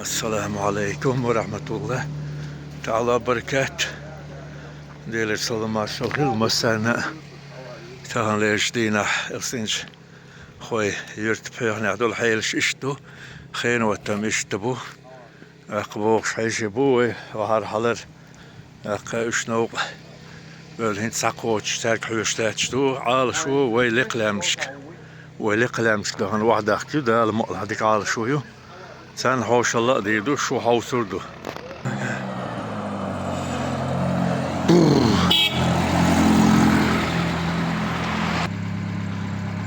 Assalamu alaikum ve rahmetullah. Ta'ala barakat. Değerli salama şahil masana. Tahan lejdina elsinç. Khoy yurt peyni adol haylish iştu. Khayn ve tam iştabu. Aqbu şayşibu ve har halar. Aqşnu böyle hint saqoç terk hüyüştatçtu. Al şu ve liqlamşk. ولقلامش دهن واحدة كده المقلة هذيك على شويو سان حوش الله ديدو شو حوسردو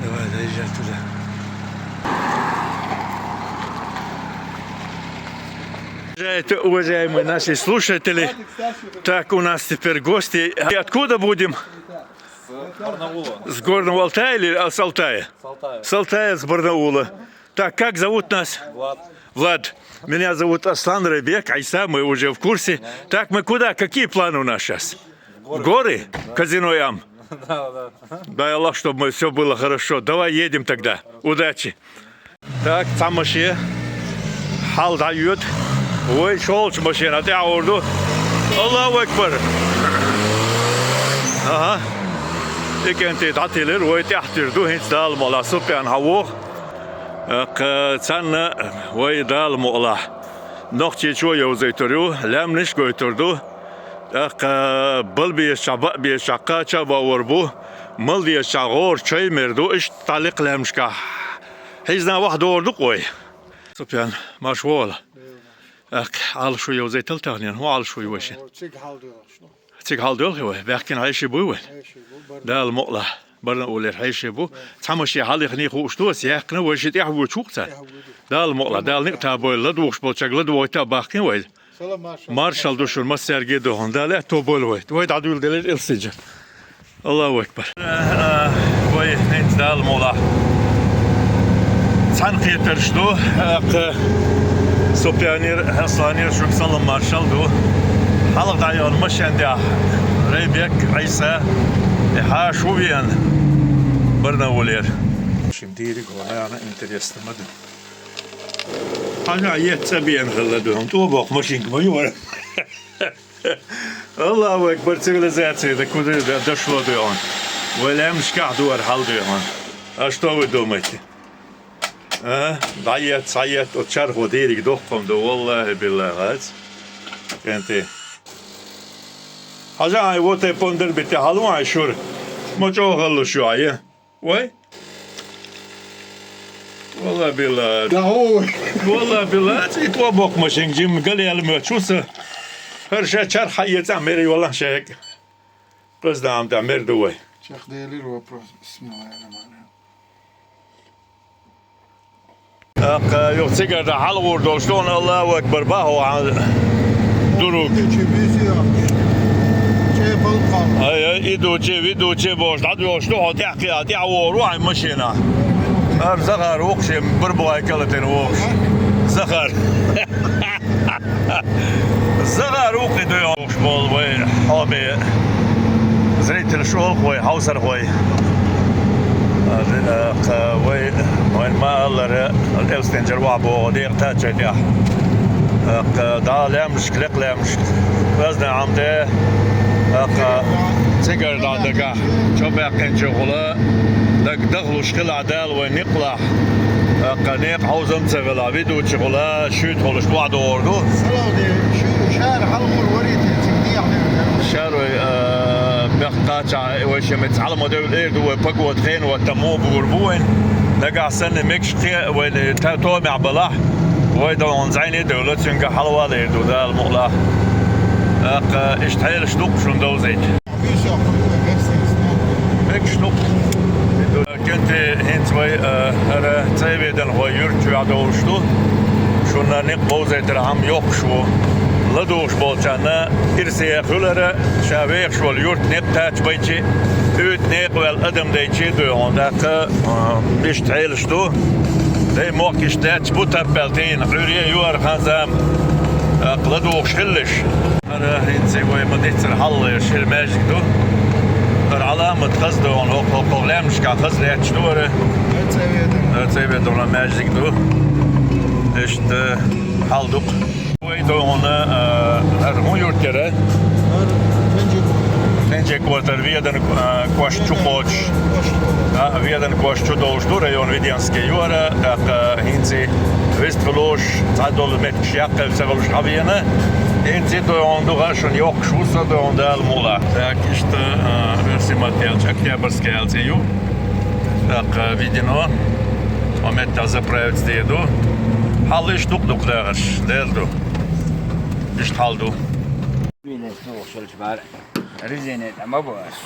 هذا جات له Уважаемые наши слушатели, так у нас теперь гости. И откуда будем? С Горного Алтая или с Алтая? С Алтая, с Барнаула. Так, как зовут нас? Влад. Меня зовут Аслан Райбек, Айса, мы уже в курсе. Так, мы куда? Какие планы у нас сейчас? В горы? Казино Ям? Дай Аллах, чтобы все было хорошо. Давай едем тогда. Удачи. Так, там машина. Хал дают. Ой, шолч машина. Ты орду. Аллаху Акбар. Ага. İkenti tatilir ve tahtirdu hint dal mola supian havuk sen ve dal mola nokçi çoğu zeyturu lemniş götürdü bıl bir şakka çaba varbu mal diye şağır çay merdu iş talik lemşka hizna vahd orduk oy supian maşvol al şu yow zeytel tahniyan hu al şu yowşin تيك هالدول هو بحكي عايش بوه ده المقلة برنا أولي عايش بو تمشي حالي خني خوشتوس يحكنا وشيت يحبو شوكتا ده المقلة ده النقطة بول لدوش بولشك لدوي تباخين ويل مارشال دوشون مسير جدوهن ده لا توبول ويت ويت عدول دليل السجن الله أكبر وي نت ده المقلة تنقي ترشدو سوبيانير حصانير شوك سلام مارشال دو حلق دعيان مشان ده ريبيك عيسى ها شو بيان برنا ولير شمديرك وها أنا إنترست مدن أنا عيت سبيان خلدهم توبق ماشين كميور الله أكبر سيفيليزاتي ده كده ده شو ديان ولا مش قاعدور حال ديان أشتوي دومتي عيت وتشرف وديرك دوقكم دو والله بالله هذا أنت هذا هو تبندر بتحلو عشور ما جو خلوا شو عيه وين والله بالله والله بالله يتوبك ماشين جيم قال لي المشوسه هر شيء شر حي تعمري والله شيك بس ده عم تعمر دوي شيخ ديلي رو بسم الله الرحمن الرحيم يو سيجر ده حلو دوشتون الله اكبر باهو دروك اي يدوچه باش دادوش تو تحقیقاتی روح ماشینا هر زغر وقش بربوای کلتن وقش زغر زغر وقي دو وقش بول وي حابي زريت الشغل خوي حوسر خوي وي وين ما الالستنجر وابو دير تاتش دي دا لامش كلق لامش وزن عمده تيجر دادقة شبه كنجة غلا دخلوا شكل عدال ونقلع قنيق حوزم تغلا بيدو شغلا شوت خلش بعد وردو صلاة شهر حلقوا الوريد تقديع شهر بقطع وشمت على مدول إيرد وبقوة خين وتمو بوربوين لقى سنة مكشقي وتومع بلاح ويدون زيني دولة سنجا حلوة ليردو ده المقلع اشتهيل شنوق شندو زيت ميك شنوق كنت هنت وي هذا تايبيدن هو يرجع دوشتو شونا نقبو زيت رحم يوقشو لدوش بولشانا إرسي خلرة شابيخ شو اليورت نقتاج بيتشي اوت نق والقدم ديتشي دو عندك اشتهيل شتو دي موكش تاج بوتابلتين عريه يور خانزام قلدوش خلش أنا هنسي وي مديت الحل شيل ماجيك دو العلامة خزدو هون هوك لامش كا خزد يتشدوره تسيبيدن ماجيك دو اشت Haldık. Bu da ona erhun yurtlara. Tence kvartar vijedan košću hoć. Vijedan košću došdu rajon Vidjanske jura, tak hinci Vestfaloš, zadol met kšjakal celoš avijene. Hinci to on dogašan jok šusa do on dal mula. Tak işte versimatel Октябрьske alciju. Tak vidjeno. Ometta zapravit stedu. Halliš tukduk dağış, derdu. İşte haldu.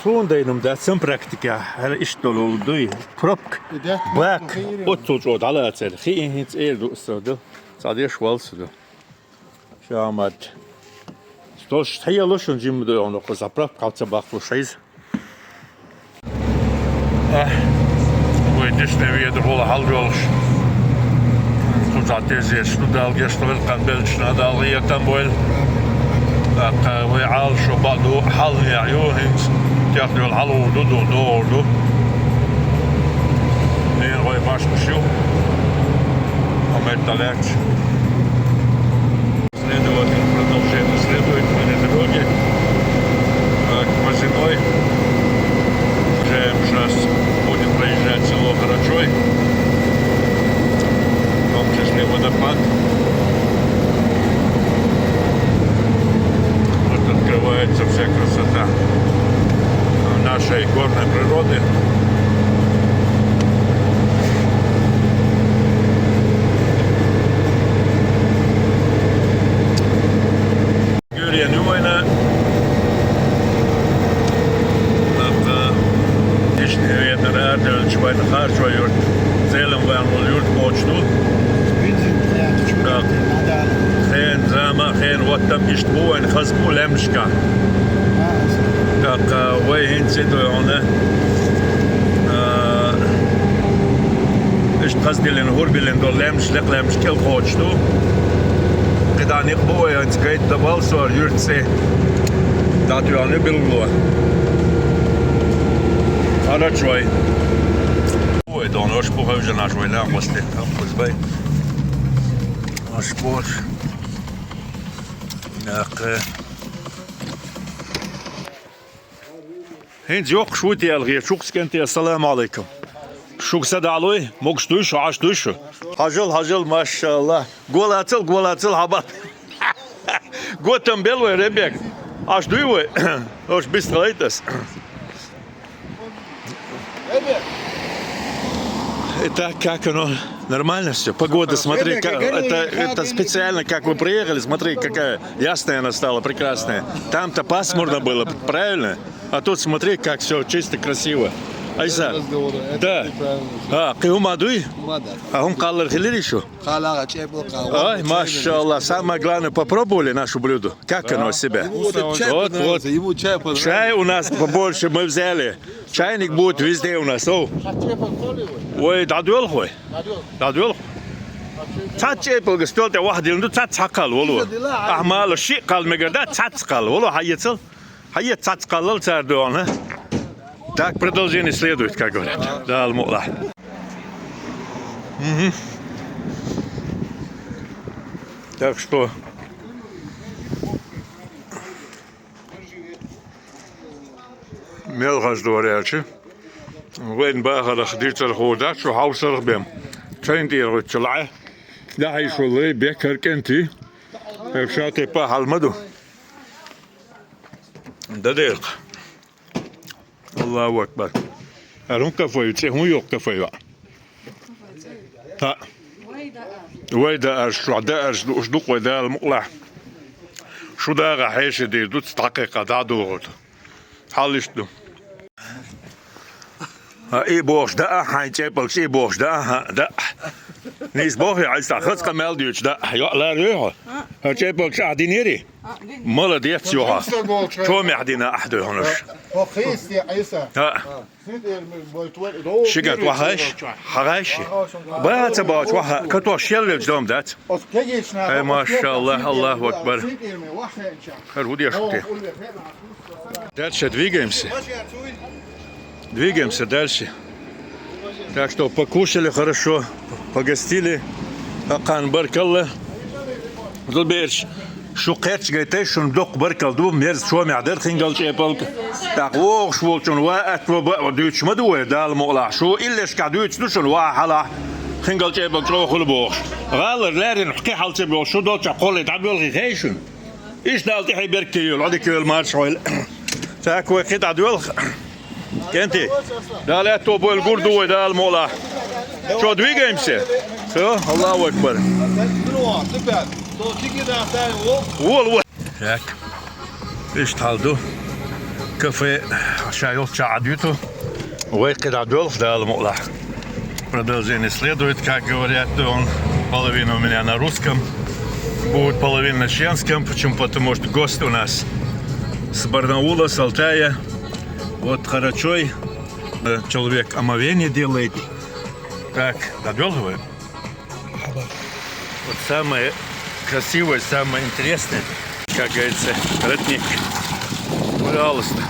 Sondayım da sen praktika her işte oldu. Propk. Bak. Oturuyor على أتل. خي هيت إيردو استودو. صاديش والسدو. شامات. Stoş hayalış önce de onu kızaprak kalça baklı şeyiz. Bu dişneviye de bola hal yolş. Kuzatezi şunu dal geçtiler kan belçna dal yerden boyl. ويعال شو بعضو حل يعيوهن تاخذوا الحل ودو دو نين غوي باش مشيو ومت طلعت следовать продолжение следует по этой дороге к Мазиной. Уже сейчас будем проезжать село Карачой, в том числе водопад. Открывается вся красота нашей горной природы. Görüyen oyna işte yeter ölçübayını harcıyor. Zelim var yurt boştu. خين زما خين وتم يشتبوين خزبو لمشكا تاق وين سيدو هنا اشت قصدي لنهور بلن دول لمش لق لمش كل خوشتو قدا نقبو يعني سكيت دبال سوار يرتسي داتو يعني بلغلو هذا شوي هو دون اشبو هوجنا شوي لا قصدي أبوز باي اشبوش هند yok şu diyalgıya çok sıkıntı. Esselamu aleyküm. Şu kısa alıyor. Mokş duş, aş duş. Hacıl maşallah. Gol atıl habat. Gotam belve rebek. Aş duy. Hoş быстройтесь. Это как оно? Нормально все? Погода, смотри, это специально, как вы приехали, смотри, какая ясная она стала, прекрасная. Там-то пасмурно было, правильно? А тут смотри, как все чисто, красиво. Айса? Да. Кыгум адуй? Агум каллар хилир еще? Ай, машаллах, самое главное, попробовали нашу блюдо? Как оно себя? Вот. Чай у нас побольше мы взяли. Чайник будет везде у нас. Ой, дадуэл хой? دادول تاتش يبغى استولت واحد يلندو تاتش قال والله أحمال الشيء قال مقدار تاتش قال والله هي تاتش قال تردون ها так продолжение следует, как говорят. Да, аль-му'ла. Так что ملغاز دورياتش وين باخذ خديت الخودات شو حوصل بهم تشيندي رتشلعه لا هي شو لي بكر كنتي شاتي با حلمدو دقيق الله اكبر هرون كفايه تي هون يوك كفايه ها ويدا شو دا اش دوق ويدا المقلع شو دا غحيش دي دوت دقيقه دا دوغت حالشتو اي بوش دا هاي تشيبل شي بوش دا نيس بوخي عايز تاخذ كمال ديوش دا يا لا ريحه تشيبل شي عدينيري مالا ديت يوها شو معدينا احد هونش فخيس يا عيسى شقت وحش حراش بات باش وح كتو شيل الجدام دات ما شاء الله الله اكبر هرودي شتي дальше двигаемся дальше. Так что покушали хорошо, погостили. Акан баркалла. زلبيرش شو قرش جيتي شو ندق بركل دو ميرز شو معدر خنجل شيبلك تاقوغ شو شون واقت ودوتش مدوه دال مقلع شو إلش كدوتش دوشون واحلا خنجل شيبلك شو خلبوغ غالر لارن حكي حال شيبلوغ شو دوتش قولي تعبيل غيشون إيش دالتي حي بركيول عدي كيول مارش ويل تاكوي قطع دول كنتي دال توبو الجردو دال مقلع شو دويجا يمسي الله أكبر وول هيك ايش تحلدو كافي شايوت شعديتو ويقد عدول ده المقلع продолжение следует, как говорят, он половину у меня на русском будет половина на чеченском, почему? Потому что гость у нас с Барнаула, с Алтая, вот Харачой человек омовение делает. Так, додолговый. Вот самое красивое, самое интересное, как говорится, родник. Пожалуйста,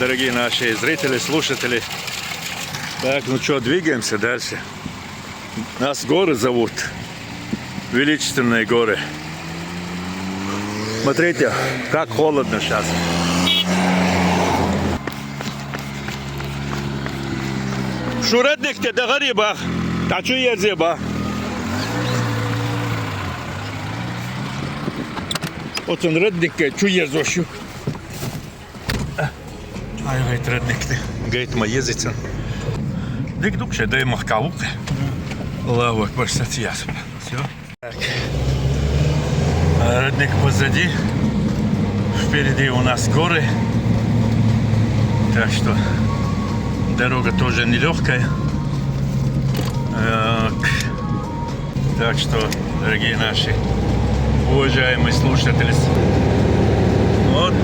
дорогие наши зрители, слушатели. Так, ну что, двигаемся дальше. Нас горы зовут, величественные горы. Смотрите, как холодно сейчас. Шо родник-то да гариба? А что ерзеба? Вот он родник, что ерзощу? Ай, говорит, родник-то. Говорит, мы ездится. Дик дукше, дай махкавук. Аллаху акбар, статья. Все. Так. Родник позади. Впереди у нас горы. Так что дорога тоже нелегкая. Так что, дорогие наши уважаемые слушатели, вот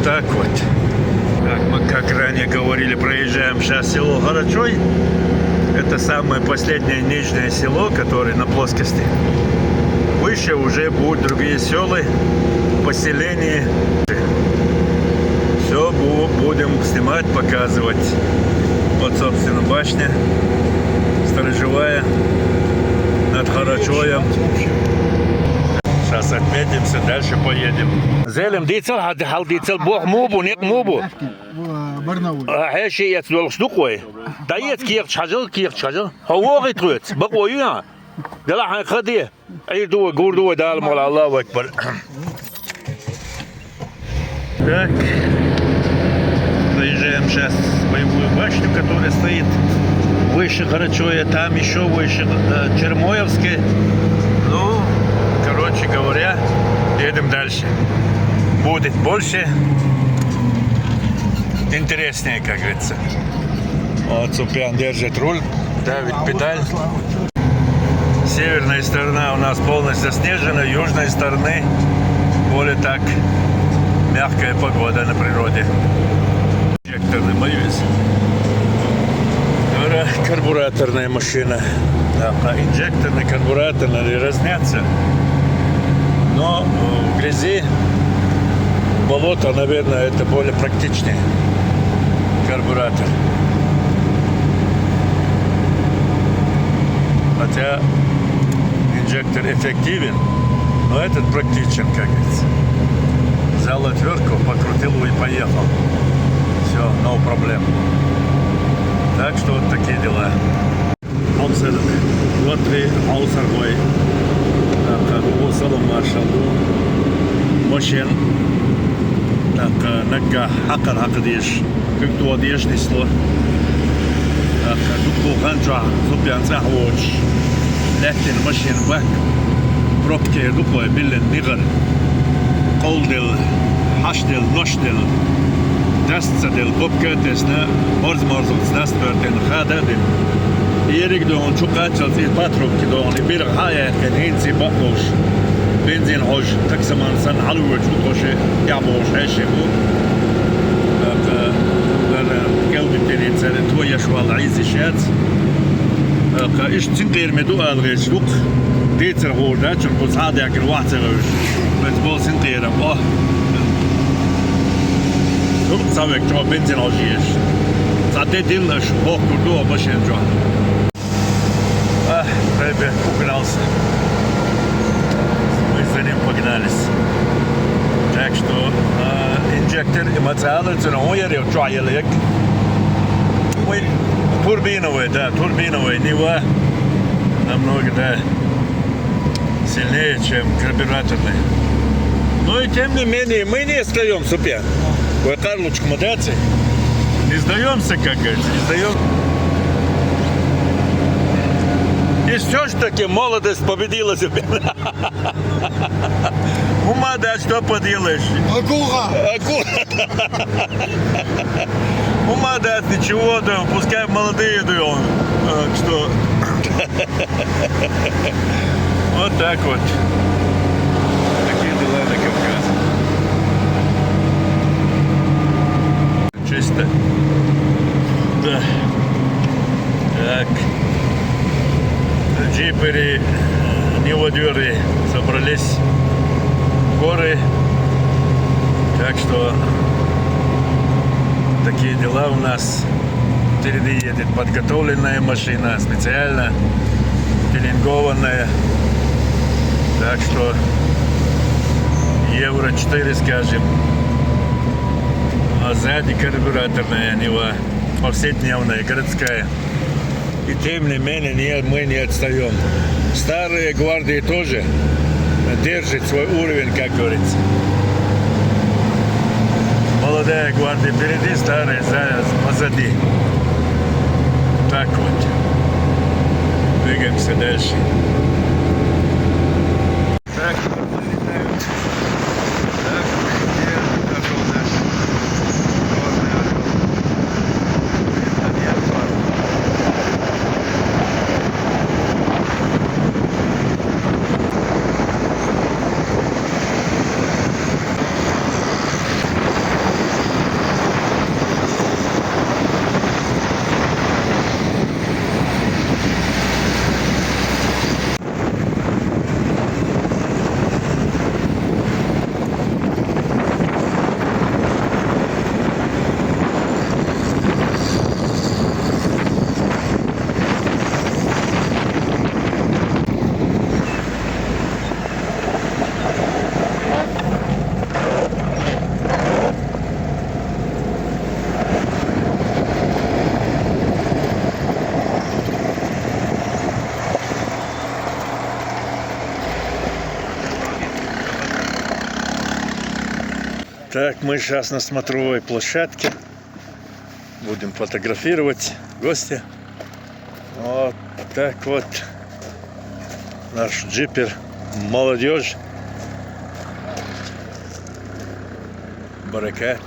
так вот. Как мы как ранее говорили, проезжаем сейчас село Харачой. Это самое последнее нижнее село, которое на плоскости. Выше уже будут другие села, поселения. Все будем снимать, показывать. Вот, собственно, башня сторожевая над Харачоем. Сейчас отметимся, дальше поедем. Зелем дицел, хал дицел, бог мубу, нет мубу. برناوي هاشي يتدول شنقوي دايت كير تشاجل هو غيتروت بقويا دلا خديه اي دو غوردو دال مولا الله اكبر. Так, проезжаем сейчас боевую башню, которая стоит выше Харачоя, там еще выше Чермоевской. Ну, короче говоря, едем дальше. Будет больше, интереснее, как говорится. Вот Супян держит руль, давит педаль. Северная сторона у нас полностью заснежена, южной стороны более так мягкая погода на природе. Инжекторный боюсь. Карбураторная машина. Да, инжекторный, карбураторный разнятся. Но в грязи, болото, наверное, это более практичнее. Карбуратор. Хотя инжектор эффективен, но этот практичен, как говорится. Взял отвертку, покрутил и поехал. Все, no problem. Так что вот такие дела. Обсер, вот три аусаргой. Так, وصلوا ما شاء الله. ماشين. Так, نجا حقر ديش. كنتوا ديش نسلو. Так, دكتور خنجا زبيان زحوش. لكن ماشين باك. بروبكي دكتور بيلن نيغر. قولدل حشدل نشدل دستدل بوبكتسنا مرز دستبرتن خاددل Erik دون چوقاتل في باتروك دون بير حياة كان هينسي بقوش بنزين حوش تكسمان سن علوج وطوشي يعبوش هاشي بو قلبي بتنين سنة تويا شوال عيزي شات إيش تنقير مدو أدغيش لوق ديتر هو داتشن بوز هادي أكل واحد سغوش بتبول سنقير Savek čo benzín ožiješ. Za te dilneš boku do bašen čo. Treba, ugnal se. Так что инжектор эмоциональный, он ярил человек. Мы турбиновый, да, турбиновый, Нива намного, да, сильнее, чем карбюраторный. Но и тем не менее, мы не сдаемся, Пьер. Вы, Карлочка, молодцы. Не сдаемся, как говорится, не сдаемся. И все-таки молодость победила себя. Ума, да, что поделаешь? Акура! Ума, да, ничего, да, пускай молодые, да, он. Так что... Вот так вот. Такие дела на Кавказе. Чисто. Да. Так. Джипери, неводеры собрались в горы. Так что такие дела у нас. Впереди едет подготовленная машина, специально тюнингованная. Так что евро 4, скажем. А сзади карбюраторная Нива, повседневная, городская. И тем не менее мы не отстаем. Старые гвардии тоже держат свой уровень, как говорится. Молодая гвардия впереди, старая позади. Так вот. Двигаемся дальше. Так, летают. Так, где пошел наш главный орел? Это нет пар. Так, мы сейчас на смотровой площадке. Будем фотографировать гостя. Вот так вот. Наш джипер. Молодежь. Баракат.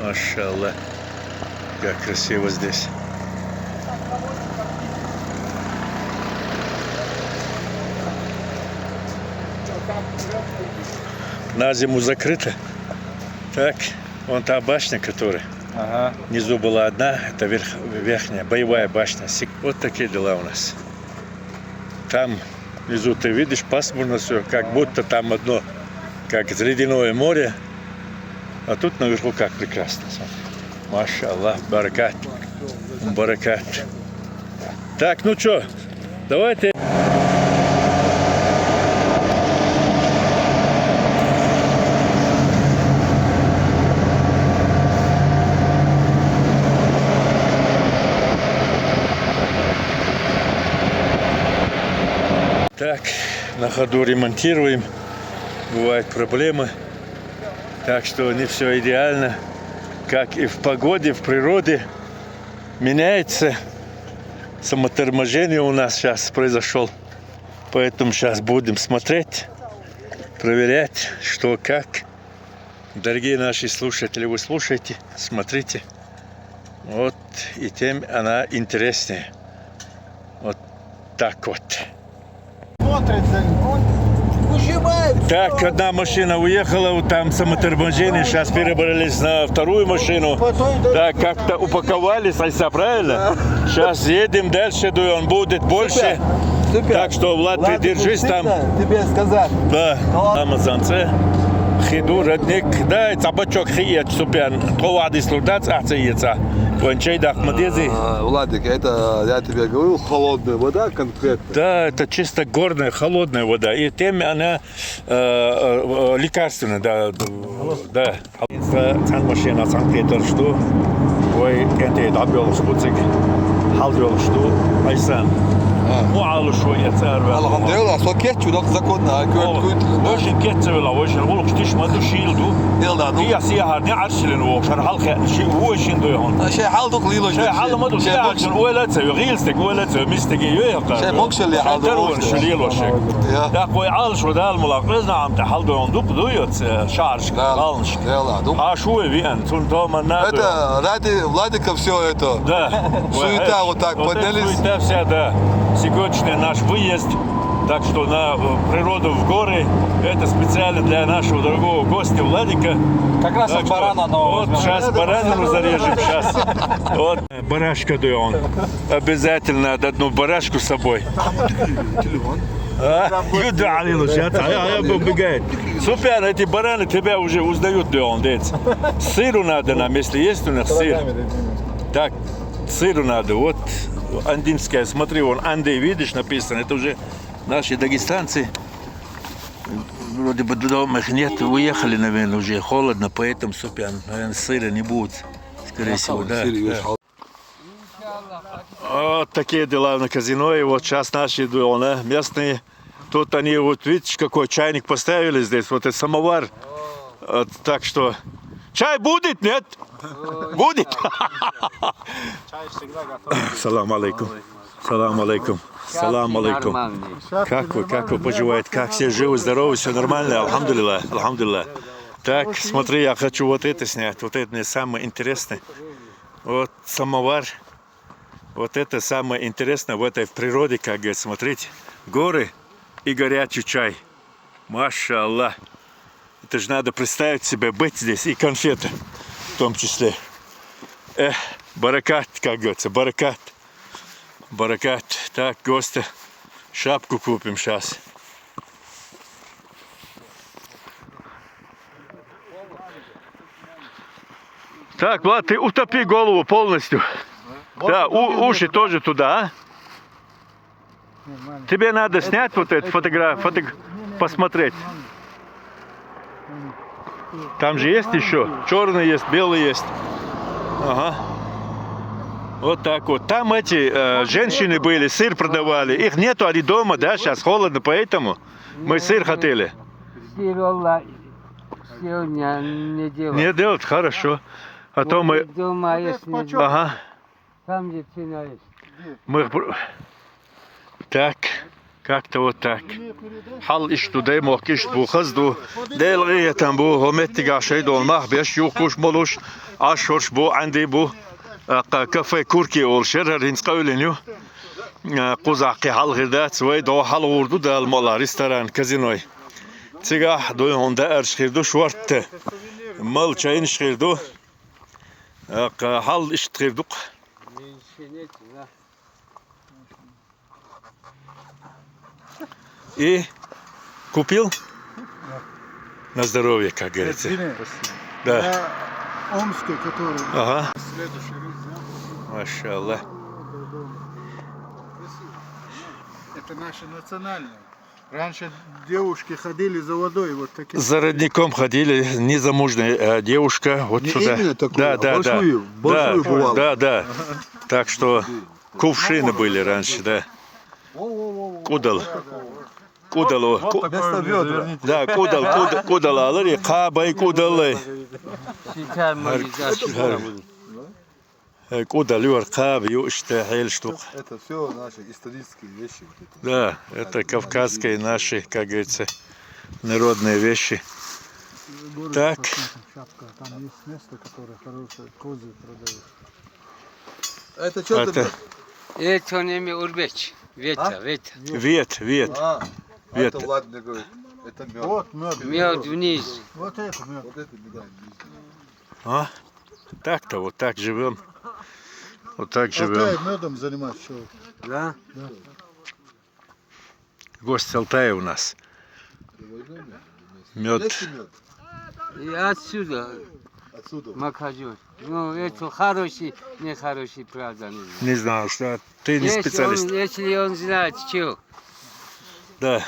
Машаллах, как красиво здесь. На зиму закрыто. Так, вон та башня, которая внизу была одна, это верхняя, боевая башня. Вот такие дела у нас. Там внизу ты видишь пасмурно все, как будто там одно, как ледяное море. А тут наверху как прекрасно. Машаллах, баракат. Баракат. Так, ну что, давайте. Так, на ходу ремонтируем. Бывают проблемы. Так что не все идеально, как и в погоде, в природе. Меняется. Самоторможение у нас сейчас произошло. Поэтому сейчас будем смотреть, проверять, что как. Дорогие наши слушатели, вы слушайте, смотрите. Вот и тем она интереснее. Вот так вот. Смотрит за ним. Он выжимает. Так, одна машина уехала, там самоторможение, сейчас перебрались на вторую машину. Так, как-то упаковались, Альса, правильно? Сейчас едем дальше, он будет больше. Супер. Так что, Влад, ты держись там. Тебе сказать. Да, Амазонце. Хиду, родник, да, табачок хиет, супер. Товады слудать, ахцеется. Вончей да Ахмадези. Владик, это, я тебе говорил, холодная вода конкретно. Да, это чисто горная, холодная вода. И тем она лекарственная, да. Да. Цан машина, Санкт-Петер, что? Ой, энте добил, что халдил, что? Айсан. Муалу шوية تعرف. Alhamdulillah, så кетчу, док законно. Очень кетцевила, очень улук штиш маду шилду. هي سياحة نعرش لنو شر حلقة شيء هو شين دويهون. شيء حالدك ليلو شيء حال ما دو سياحة شن ولا تسوي غيلستك ولا تسوي مستقي يويا. شيء موكش اللي حالدك. تروح شليلو شيء. يا أخوي عالش ودال ملاقزنا عم تحل دويهون دوب دويت شعرش عالش. شو вен, тун дома надо. Это ради Владика все это. Да. Суета вот так поднялись. Суета вся, да. Сегодняшний наш выезд, так что на природу в горы, это специально для нашего дорогого гостя Владика. Как раз от барана нового. Вот сейчас баранину зарежем, сейчас. Вот барашка да он. Обязательно надо одну барашку с собой. Юда Алилу, сейчас побегает. Супер, эти бараны тебя уже узнают, да он, дети. Сыру надо нам, если есть у них сыр. Так, сыру надо, вот. Андинская, смотри, вон Анды, видишь, написано, это уже наши дагестанцы. Вроде бы дома их нет, уехали, наверное, уже холодно, поэтому супер, наверное, сыра не будет, скорее всего, да. Вот такие дела на казино, и вот сейчас наши местные, тут они, вот видишь, какой чайник поставили здесь, вот этот самовар, вот, так что, чай будет, нет? Будет? Салам алейкум. Салам алейкум. Салам алейкум. Как вы поживаете? Как все живы, здоровы, все нормально? Алхамдулилlah, алхамдулилlah. Так, смотри, я хочу вот это снять. Вот это мне самое интересное. Вот самовар. Вот это самое интересное в этой природе, как говорится. Смотрите, горы и горячий чай. Маша Аллах. Это же надо представить себе быть здесь и конфеты в том числе. Баракат, как говорится, баракат. Баракат. Так, гости, шапку купим сейчас. Так, Влад, ты утопи голову полностью. Да, уши тоже туда, а? Тебе надо снять вот эту фотографию, посмотреть. Там же есть еще. Черный есть, белый есть. Ага. Вот так вот. Там эти женщины были, сыр продавали. Их нету, они дома, да, сейчас холодно, поэтому мы сыр хотели. Сегодня не делать. Не делать, хорошо. А то мы... Дома есть, не делать. Ага. Там где цена есть. Мы... Так. Как-то вот так. Hal işte demek iş bu kızdı. Delgiye tam bu homettiga şey dolmak beş yokuş moluş aşhoş bu andi bu kafe kurki ol şerer hins qawleniyo. Quzaqi hal gıdat ve do hal vurdu da almalar restoran kazinoy. Tiga do honda erşirdu şortte. Mal çayın şirdu. Hal iştirduk. И купил? На здоровье, как говорится. Да. Омской, который... Ага. Следующий рейс. Машаллах. Это наше национальное. Раньше девушки ходили за водой вот такие. За родником ходили незамужняя девушка вот Не сюда. именно такую, Да, а да, большую, да. большую Да, бывало. да, да. Так что кувшины были раньше, да. Кудал. Кудало. Вместо ведра. Да, кудал alır ya, kabay kudalı. Сейчас мы Кудалıyor, kabıyor işte hel штук. Это все наши исторические вещи. Да, это кавказские наши, как говорится, народные вещи. Так. Шапка. Там есть место, которое хорошее, козы продают. Это что Это ты? Это он ими урбеч. Ветра, ветра. вет. А, Вет. это Влад мне говорит. Это мед. Вот мед. Мед вниз. Вот это мед. Вот это беда. А? Так-то, вот так живем. Вот так Алтая живем. медом занимается человек. Да? Гость Алтая у нас. Мед. Есть мед? И отсюда Отсюда. макажут. Ну, это хороший, нехороший, правда, не знаю. Не знаю, что ты не специалист. Если он знает, что. Да.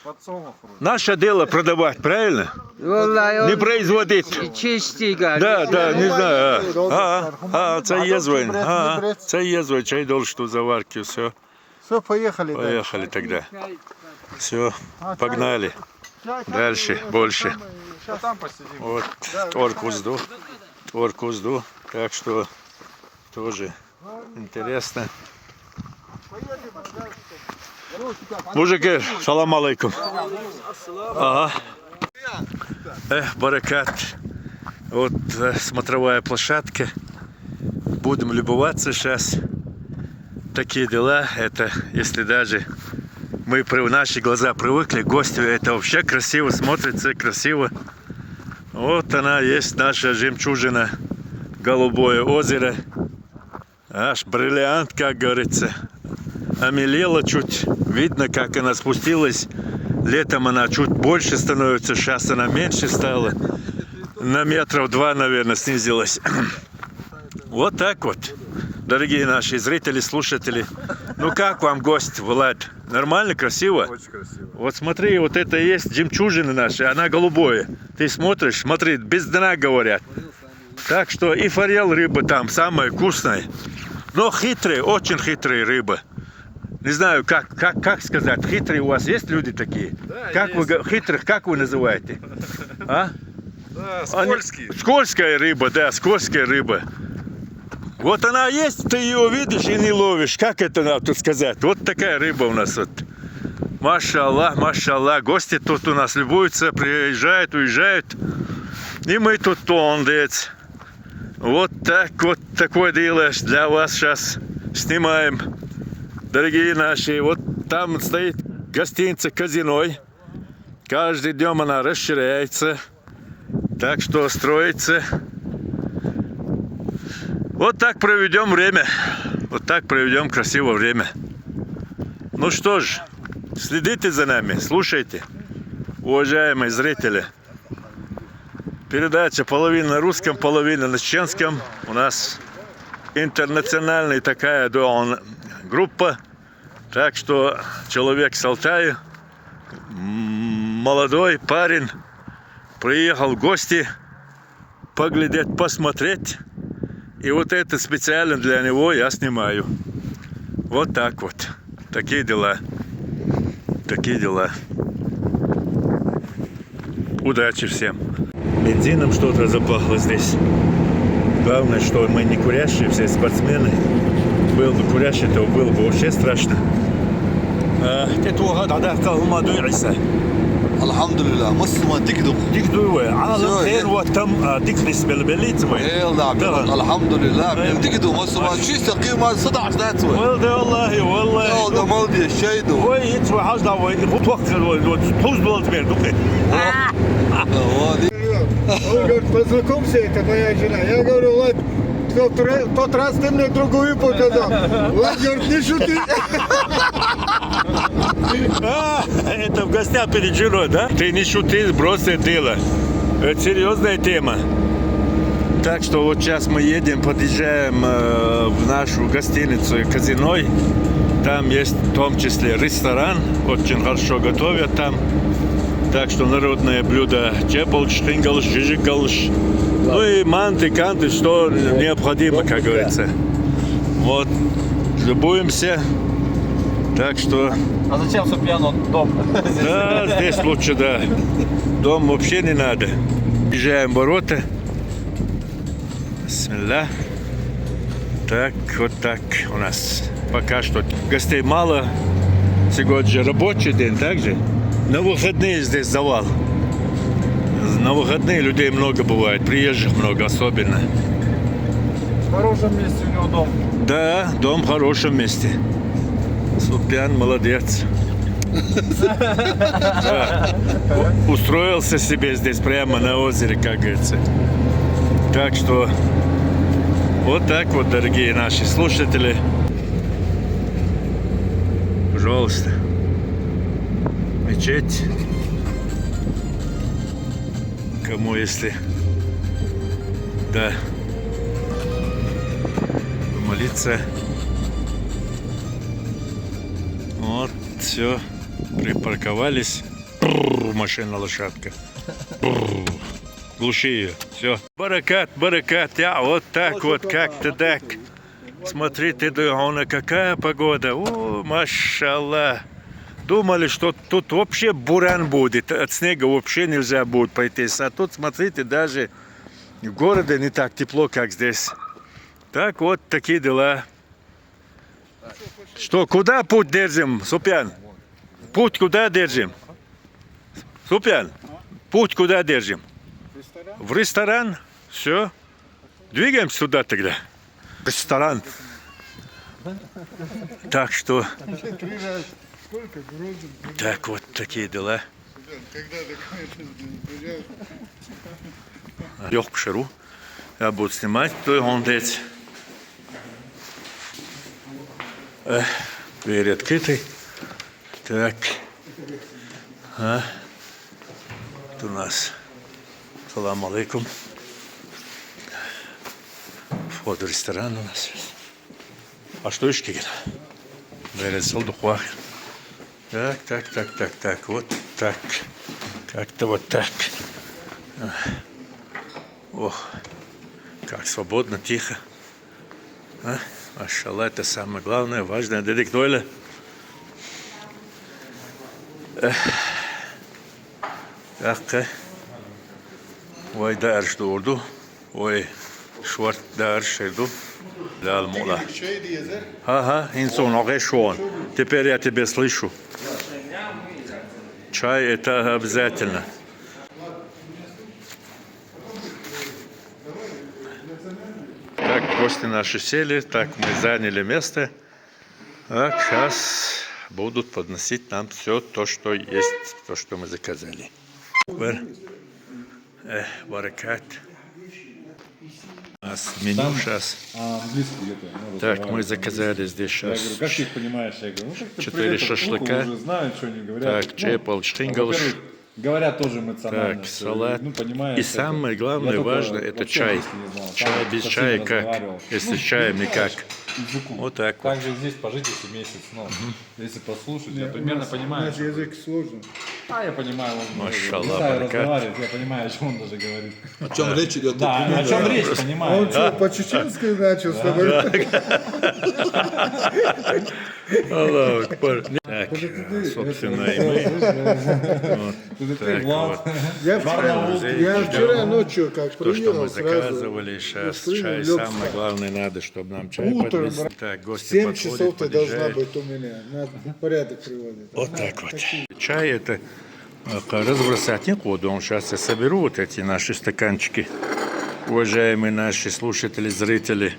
Подсолнух. Наше дело продавать, правильно? Валлай, Не он производить. чистый, Да, да, не знаю. Це є звин. Це є звин. Чай должен ту заварки. Все, Все, поехали. поехали тогда. Все, погнали. Дальше, больше. Там посидим. Вот, творку жду. Так что тоже интересно. Мужики, салам алейкум. Ага. Баракат. Вот смотровая площадка. Будем любоваться сейчас. Такие дела. Это если даже мы в наши глаза привыкли к гостю, это вообще красиво смотрится, красиво. Вот она есть, наша жемчужина, голубое озеро. Аж бриллиант, как говорится. Омелела чуть, видно, как она спустилась. Летом она чуть больше становится, сейчас она меньше стала. На метров 2, наверное, снизилась. Вот так вот, дорогие наши зрители, слушатели. Ну как вам гость, Влад? Нормально, красиво? Очень красиво. Вот смотри, вот это есть жемчужина наша, она голубая. Ты смотришь, смотри, без дна говорят. Так что и форель рыба там самая вкусная. Но хитрые, очень хитрые рыба. Не знаю, как сказать, хитрые у вас есть люди такие? Да, как есть. вы хитрых, как вы называете? А? Да, Они- скользкий. Скользкая рыба, да, скользкая рыба. Вот она есть, ты ее видишь и не ловишь. Как это надо тут сказать? Вот такая рыба у нас вот. Машаллах, машаллах. Гости тут у нас любуются, приезжают, уезжают. И мы тут тондец. Вот так вот такое дело для вас сейчас снимаем. Дорогие наши, вот там стоит гостиница Казиной. Каждый днем она расширяется. Так что строится. Вот так проведем время. Вот так проведем красивое время. Ну что ж, следите за нами, слушайте, уважаемые зрители. Передача половина на русском, половина на чеченском. У нас интернациональная такая группа. Так что человек с Алтая, молодой парень, приехал в гости поглядеть, посмотреть. И вот это специально для него я снимаю. Вот так вот. Такие дела. Такие дела. Удачи всем. Бензином что-то запахло здесь. Главное, что мы не курящие, все спортсмены. Был бы курящий, то было бы вообще страшно. الحمد لله مسمى تكذب ايه نعم الحمد لله من تكذب مسمى شو يستقيم هذا 16 لا تسوي والله ده مالدي الشيء ده Он говорит, познакомься, это моя жена. Я говорю, Влад, тот раз ты мне другую показал. Влад говорит, не шути. Это в гостях перед женой, да? Ты не шути, бросай дело. Это серьезная тема. Так что вот сейчас мы едем, подъезжаем в нашу гостиницу Казиной. Там есть в том числе ресторан, очень хорошо готовят там. Так что народные блюда чеполш, тингалш, жижигалш. Ну и манты, канты, что необходимо, как говорится. Вот, любуемся. Так что... А зачем, собственно, дом? Да, здесь лучше, да. Дом вообще не надо. Въезжаем в ворота. Бисмилlah. Так, вот так у нас. Пока что гостей мало. Сегодня же рабочий день, так же? На выходные здесь завал. На выходные людей много бывает, приезжих много особенно. В хорошем месте у него дом. Да, дом в хорошем месте. Супян молодец. Да. Устроился себе здесь прямо на озере, как говорится. Так что вот так вот, дорогие наши слушатели. Пожалуйста. мечеть. Кому если да молиться. Вот, все, припарковались. Машина лошадка. Глуши ее. Все. Баракат, баракат. Я вот так вот, как-то так. Смотрите, Дугона, какая погода. О, машаллах. Думали, что тут вообще буран будет. От снега вообще нельзя будет пройтись. А тут, смотрите, даже в городе не так тепло, как здесь. Так вот, такие дела. Что, куда путь держим, Супян? Путь куда держим? Супян, путь куда держим? В ресторан? Все. Двигаемся туда тогда. Ресторан. Так что... Так вот такие дела. Когда документы Лег пшеру. Я буду снимать, то он здесь. Дверь открытой. Так. Тут у нас. Салам алейкум. Вход в ресторан у нас. А что еще где-то? Дверь солдухвах. Так. Вот так. Как-то вот так. Ох. Как свободно, тихо. Машаллах, это самое главное, важное. Дедик Дойле. Так. Ой, дальше дурду. Ой, шварт дальше иду. Да, мола. Ага, инсон, огешон. Теперь я тебя слышу. Чай это обязательно. Так, гости наши сели, так мы заняли место. Так, сейчас будут подносить нам все то, что есть, то, что мы заказали. Баракат. У нас меню сейчас. Английский где-то. Так, мы заказали здесь Я сейчас говорю, как ты их понимаешь? Я говорю, ну как ты 4 приехал в Куку, шашлыка. уже знают, что они говорят. Так, чепал, штингалш. Во-первых, говорят тоже эмоционально. Так, всё. салат. Ну, понимаешь, И самое главное, я только важное, это вообще чай. английский не знал. Чай Там без со чая всеми как? разговаривал. Если с чаем никак. Языку. Вот так вот. Также здесь пожить если месяц, ну, если послушать, я примерно понимаю. Наш язык сложный. Я понимаю, он Машаллах, не знаю, баракат. разговаривает, я понимаю, о чем он даже говорит. О чем речь идет? Да, о чем речь, Он понимаю. что, по-чеченски начал с тобой? Аллах Акбар. Так, собственно, и мы. Вот так вот. Я вчера ночью как То, что мы приехал сразу. заказывали, сейчас Успели, чай. лег Самое главное, надо, чтобы нам чай Утром, поднесли. брат. Так, В гости 7 подходят, часов ты должна подъезжают. быть у меня. Надо порядок приводить. Вот так вот. Чай это разбросать некуда. Он сейчас я соберу вот эти наши стаканчики. Уважаемые наши слушатели, зрители.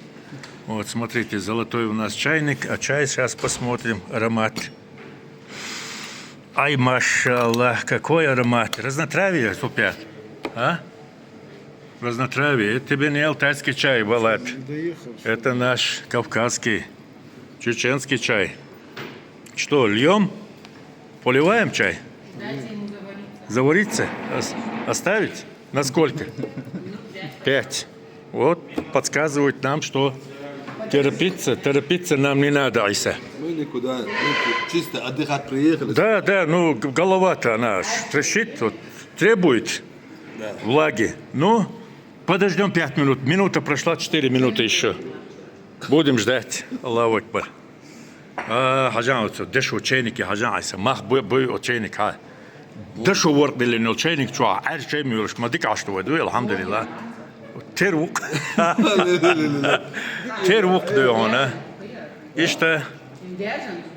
Вот, смотрите, золотой у нас чайник, а чай сейчас посмотрим, аромат. Ай, машаллах, какой аромат. Разнотравие, Супят. А? Разнотравие. Это тебе не алтайский чай, Балат. Доехал. Это наш кавказский, чеченский чай. Что, льем? Поливаем чай? Завариться? Оставить? На сколько? 5. Вот подсказывают нам, что торопиться нам не надо, Айса. Мы никуда, чисто отдыхать приехали. Да, ну голова-то она трещит, вот, требует влаги. Ну, подождем 5 минут. Минута прошла, 4 минуты еще. Будем ждать. Аллаху Акбар. Хажан, дешу чайники, хажан Айса. Мах бой чайник, ха. Дешу ворк дилин чайник, чуа. Ар чай миурш, мадик ашту ваду, алхамдулилlah. Тервук. Тервук diyor ona. İşte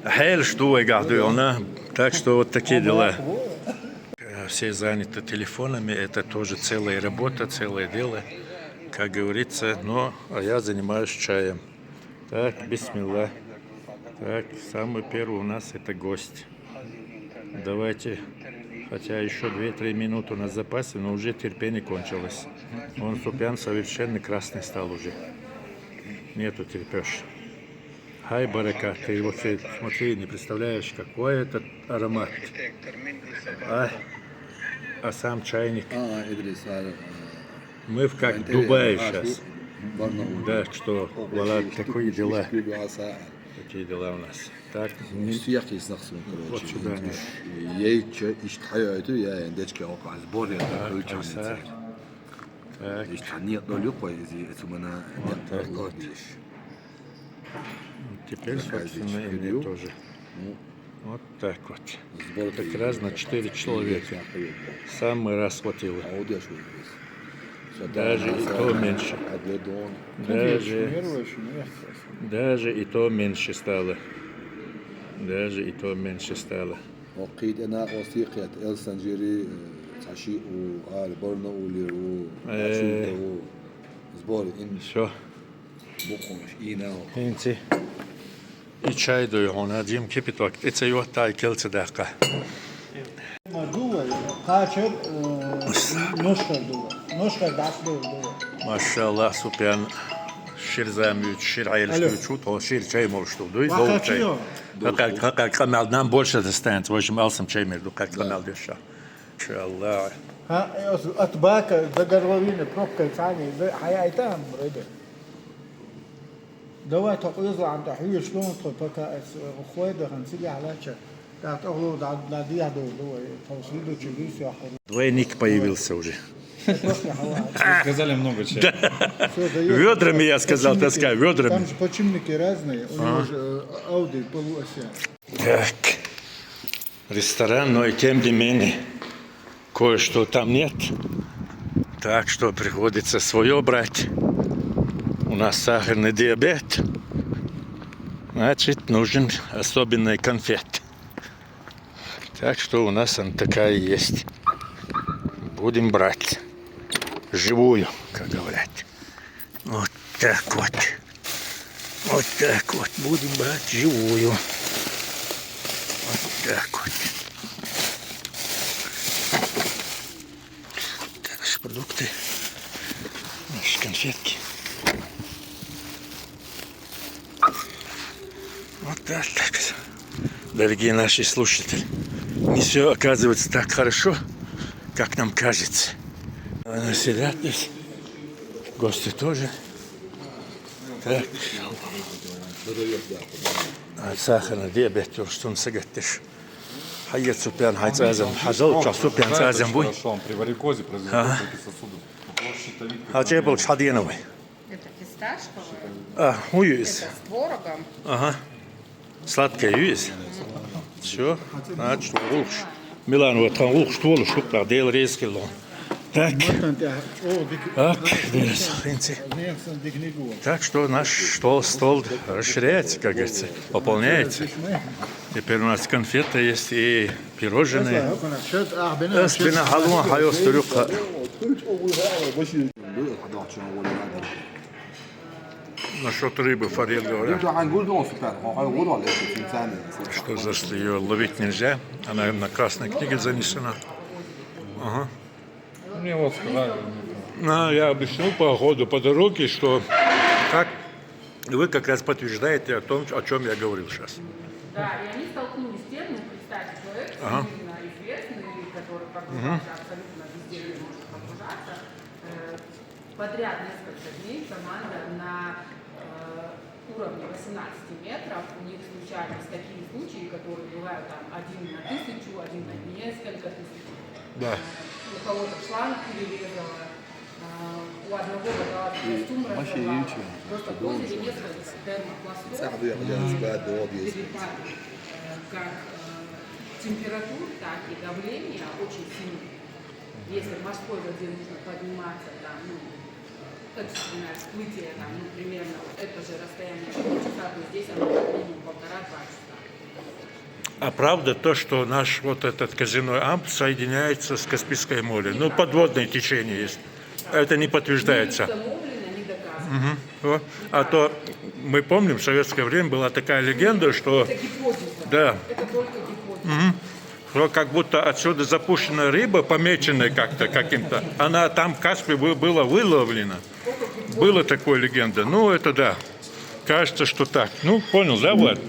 хель что я говорю она. Так что вот такие дела. Все заняты телефонами, это тоже целая работа, целое дело, как говорится. Но а я занимаюсь чаем. Так, бисмилlah. Так, самый первый у нас это гость. Давайте. Хотя еще 2-3 минуты у нас в запасе, но уже терпение кончилось. Он Супян совершенно красный стал уже. Нету терпешь. Хай барака, ты вообще смотри, не представляешь, какой этот аромат. А сам чайник. إدريس هذا Мы в как Дубае сейчас. Да, что, voilà, такие дела. Такие дела у нас. Так, السياق يسنخسون вот сюда. ييتش يشتحياتو يا عندك كوقع البور يا كل Так, شيء так. يشتحني دول يقوي زي اتمنى نقدر Теперь, собственно, и мне тоже. Вот так вот. Как раз на 4 человека. Самый раз хватило. Даже и то меньше. Даже и то меньше стало. Даже и то меньше стало. وقيت انا وثيقه السنجيري تعشي وقال برنا وليرو زبور ان Все. بقوش اينا Инти. И чай даю, он один кипяток. Это его тайкельцы дахка. جوا قاشر نشكر جوا نشكر داخل جوا Машаллах, супян. Шир замьют, шир айльскую чут, он шир чай молшту. Дуй, дол чай. Как камел, нам больше достанет. В общем, алсам чай между, как камел дюша. Машаллах. ها أطباق ذكروين بروك ثاني زي حياتهم رده دواء تقيض عن تحويل شلون تطبق أخويده هنسيجي على شيء تعتقدوا لا دي هدول توصيله تشيليس يا حرام Двойник появился уже. Сказали много чая. Ведрами, я сказал, таскай, ведрами. Там же почемники разные, у него же Ауди полуося. Так, ресторан, но и тем не менее, кое-что там нет. Так что приходится свое брать. У нас сахарный диабет. Значит, нужен особенный конфет. Так что у нас она такая есть. Будем брать. Живую, как говорят. Вот так вот. Вот так вот. Будем брать живую. Вот так вот. Наши продукты. Наши конфетки. Вот так. Дорогие наши слушатели. Не все оказывается так хорошо, как нам кажется. Они сидят здесь. Гости тоже. Так. Сахарный диабет, что он сагаттиш. Хайет супян, хайцазам. Хазал, супян цазам буй. Хорошо, он при варикозе производит такие сосуды. Вопрос щитовидки. Хаджебл шадиновый. Это фисташковое, Уюз. это с творогом. Ага. Сладкая юз. Все. Значит, лучше. Милан, вот там лучше, что лучше, что дел резкий лон. Так. Так, так что наш стол расширяется, как говорится, пополняется. Теперь у нас конфеты есть и пирожные. Спина халва, хайос турюка. Насчет рыбы, форель говорят, что за что ее ловить нельзя. Она на красной книге занесена. Ага. Мне вот сказали. Я объяснил по ходу, по дороге, что как вы как раз подтверждаете о том, о чем я говорил сейчас. Да, и они столкнулись с тем, представьте, человек, всемирно известный, который погружался абсолютно везде, где может погружаться. Подряд несколько дней команда на уровне 18 метров, у них случались такие случаи, которые бывают там 1 на 1000, 1 на несколько тысяч. Да. У кого-то шланг перерезала, у одного водолаза костюм разорвала. Просто после несколько термопластов как температур, так и давление очень сильные. Если в морской воде нужно подниматься, там, качественное всплытие, там, примерно это же расстояние полчаса, то здесь оно как минимум 1,5-2 часа. А правда то, что наш вот этот казиной Амп соединяется с Каспийское море? Ну, подводное течение есть. Это не подтверждается. Не установлено, не доказано. Вот. А то мы помним, в советское время была такая легенда, что... Это гипотеза. Да. Это только гипотеза. Что как будто отсюда запущена рыба, помеченная как-то каким-то, она там в Каспии была выловлена. Была такая легенда. Ну, это да. Кажется, что так. Ну, понял, да, Влад?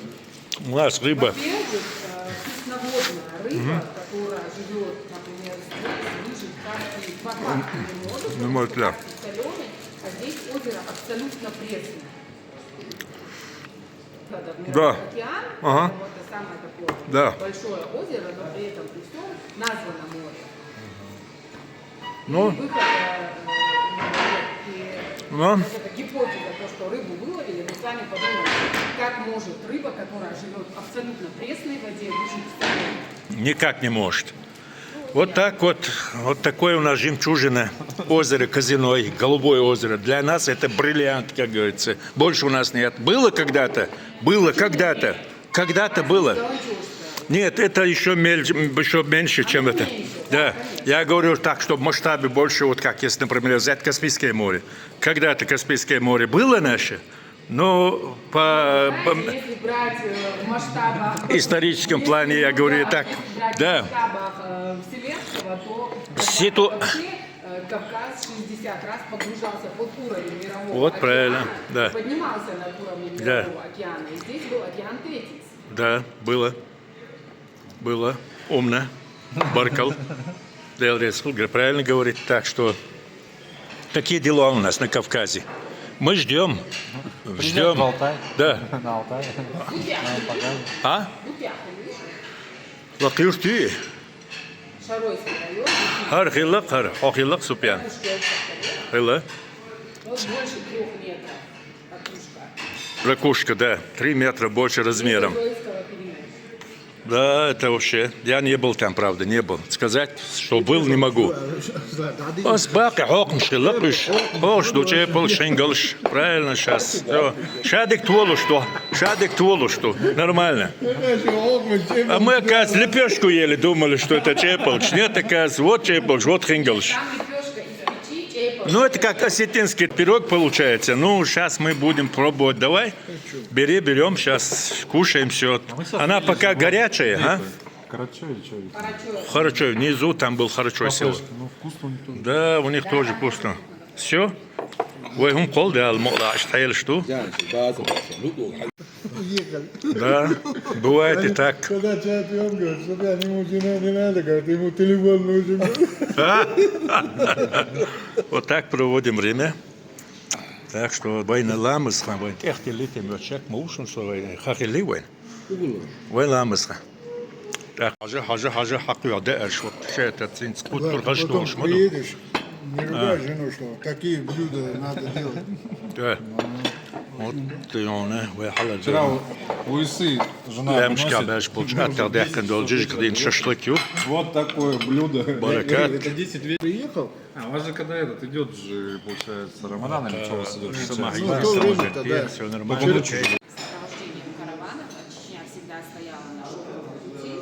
У нас рыба. Во-первых, пресноводная рыба, которая живет, например, здесь, выжить как и в аквариуме не может, Не может, да. соленый, а здесь озеро абсолютно пресное. Когда в Да. Мировой океан, Ага. вот это самое такое Да. большое озеро, но при этом при всем названо море. Ну. И выход, Ну. вот эта гипотеза, то, что рыбу выловили, мы с вами подумали, как может рыба, которая живет в абсолютно пресной воде, выжить в соленой. Никак не может. Вот так вот, вот такое у нас жемчужина, озеро Казиной, Голубое озеро. Для нас это бриллиант, как говорится. Больше у нас нет. Было когда-то? Было когда-то. Когда-то было. Нет, это еще меньше, чем это. Да, я говорю так, что в масштабе больше, вот как если, например, взять Каспийское море. Когда-то Каспийское море было наше, но по Если брать в масштабах историческом плане, я говорю так, если брать да. в масштабах вселенского, то вообще Кавказ 60 раз погружался под уровень мирового Вот океана, правильно, да. поднимался над уровнем Да. мирового океана, и здесь был океан Тетис. Да, было. Было. Умно. Баркал. Дейл Рецхулгер правильно говорит. Так что такие дела у нас на Кавказе. Мы ждем. Ждем. Да. На Алтае. А? Бутяха, видишь? Лакюрти. Шаройский район, Хар хилак, хар. Хохилак супян. Хила. вот больше 3 метров от кружка. Ракушка, да. 3 метра больше размером. Шаройского периода. Да, это вообще. Я не был там, правда, не был. Сказать, что был, не могу. Бака, хокн, шилапыш, хош, дуче, полшенгалш. Правильно сейчас. Все. Шадик тволу, что? Шадик тволу, что? Нормально. А мы, оказывается, лепешку ели, думали, что это чепалш. Нет, оказывается, вот чепалш, вот хингалш. Там лепешка из печи, чейпа. Ну, это как осетинский пирог получается. Ну, сейчас мы будем пробовать. Давай, берем, сейчас кушаем все. Она пока горячая, а? Карачо или что? Хорошо, внизу там был хорошо село. Ну, вкусно у них тоже. Да, у них тоже вкусно. Все? وهم قول ده الموضوع اشتغل что? Уехали. Да, бывает и так. Когда чай пьем, говорит, чтобы ему жена не надо, говорит, ему телефон нужен. Вот так проводим время. Так что война ламысха, война echt летим, вот человек мушен, что война, хахили война. Война ламысха. Так, хажа хакуя дэж, вот все это цин скутер хашто, Потом шмаду. приедешь, не ругай жену, что какие блюда надо делать. Да. Вот ты он, вехала. Вчера у Исы жена Лемшка приносит беш полчата дехен должиш гдин шашлыкю. вот такое блюдо. Баракат. Это 10 вечера. Приехал? А у вас же когда этот идет же, получается, Рамадан или что у вас идет? Ну, то время-то, да. Все нормально. Сопровождением караванов Чечня всегда стояла на шелковом пути,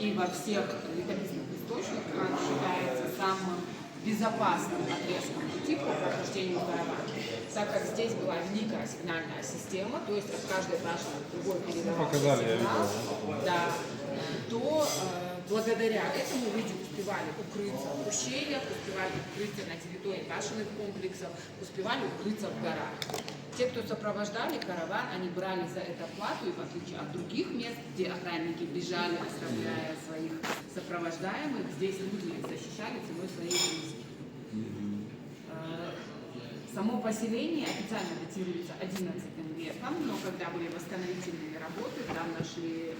и во всех летописных источниках она считается самым безопасным отрезком пути по прохождению каравана. Так как здесь была великая сигнальная система, то есть от каждой башни другой передавался сигнал, да, то благодаря этому люди успевали укрыться в ущельях, успевали укрыться на территории башенных комплексов, успевали укрыться в горах. Те, кто сопровождали караван, они брали за это плату, и в отличие от других мест, где охранники бежали, оставляя своих сопровождаемых, здесь люди защищали ценой своей жизни. Само поселение официально датируется XI веком, но когда были восстановительные работы, там нашли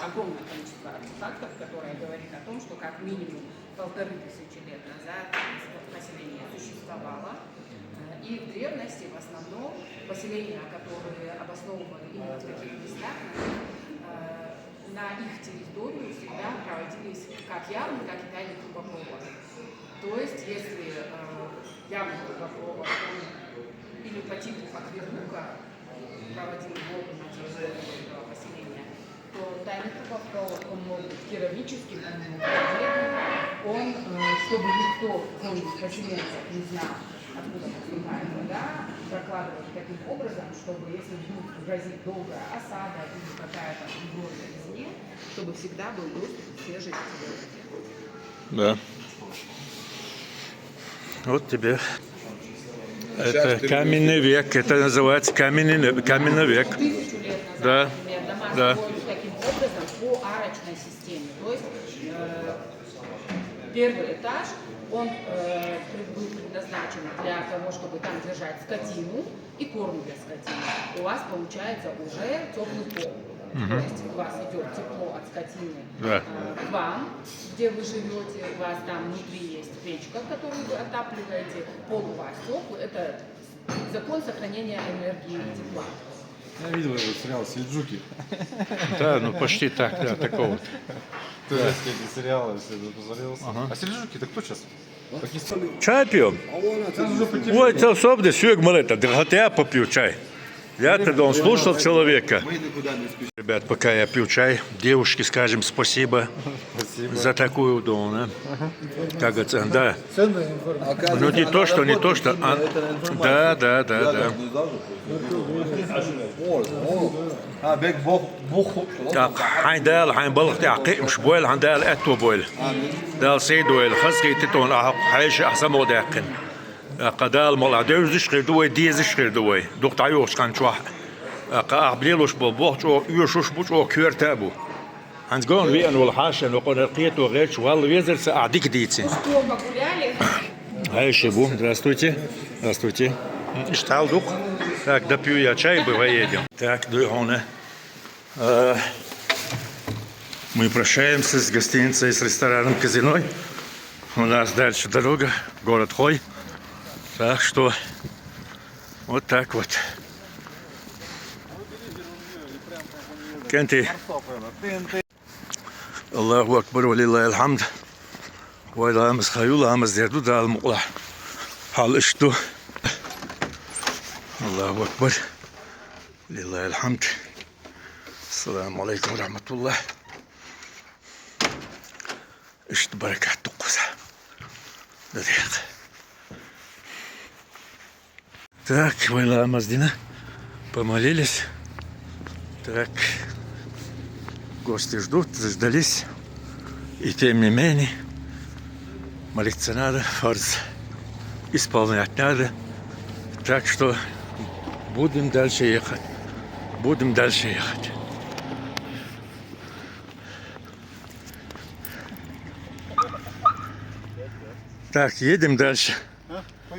огромное количество артефактов, которое говорит о том, что как минимум 1500 лет назад поселение существовало. И в древности в основном поселения, которые обосновывали именно в таких местах, на их территорию всегда проводились как явный, так и тайный трубопровод. То есть, если явный трубопровод или по типу акведука проводил воду на территорию этого поселения, то тайный трубопровод, он мог быть керамическим, он мог быть медным, он, чтобы никто, кроме поселенцев, не знал, откуда поступает вода, прокладывать таким образом, чтобы если вдруг грозит долгая осада или какая-то угроза извне, чтобы всегда был доступ к свежей питьевой воде. Да. Вот тебе Это каменный век, это называется каменный век. 1000 лет назад, Да, например, дома да. строились таким образом по арочной системе. То есть первый этаж, он был предназначен для того, чтобы там держать скотину и корм для скотины. У вас получается уже теплый пол. То есть у вас идет тепло от скотины Да. к вам, где вы живете, у вас там внутри есть печка, которую вы отапливаете, пол у вас теплый. Это закон сохранения энергии и тепла. Я видел его сериал «Сельджуки». Да, ну почти так, да, такого. Турецкие эти сериалы, все позарился. А Сельджуки, это кто сейчас? Пакистан. Чай пьем? Ой, это особенно сюрк малета, хотя я попью чай. Я тогда он слушал человека. Ребят, пока я пью чай, девушке скажем спасибо за такую удобную. Как говорится, да. Ценная информация. Ну не то, что. Да. Так, حيدال حيبلغ تعقي مش بويل حندال أتو بويل دال سيد ويل خزقي تتون حيش أحسن موداقن قدال مال عدوز شغير دوي ديز شغير دوي دوقت عيوش كان شوح قابليلوش بوح جو يوشوش بوش او كير تابو Hans gone wie an Wolhasha, noch on Erkiet or Rech, while the wizards are dictating. Погуляли. Ай, Шибу, здравствуйте. Здравствуйте. Штал дух. Так, допью я чай, поедем. Так, Дуйхоне. Мы прощаемся с гостиницей, с рестораном Казиной. У нас дальше дорога, город Хой. Так что вот так вот. Кенти. Аллаху Акбар, валиллахи алхамд. وإذا أمس خيولا أمس ديردو دا المقلع حال اشتو الله أكبر لله الحمد السلام عليكم ورحمة الله اشت بركة تقوسة دقيق так, وإذا أمس دينا помолились так гости ждут, заждались и тем не менее молиться надо, фарз исполнять надо. Так что будем дальше ехать. Будем дальше ехать. Так, едем дальше.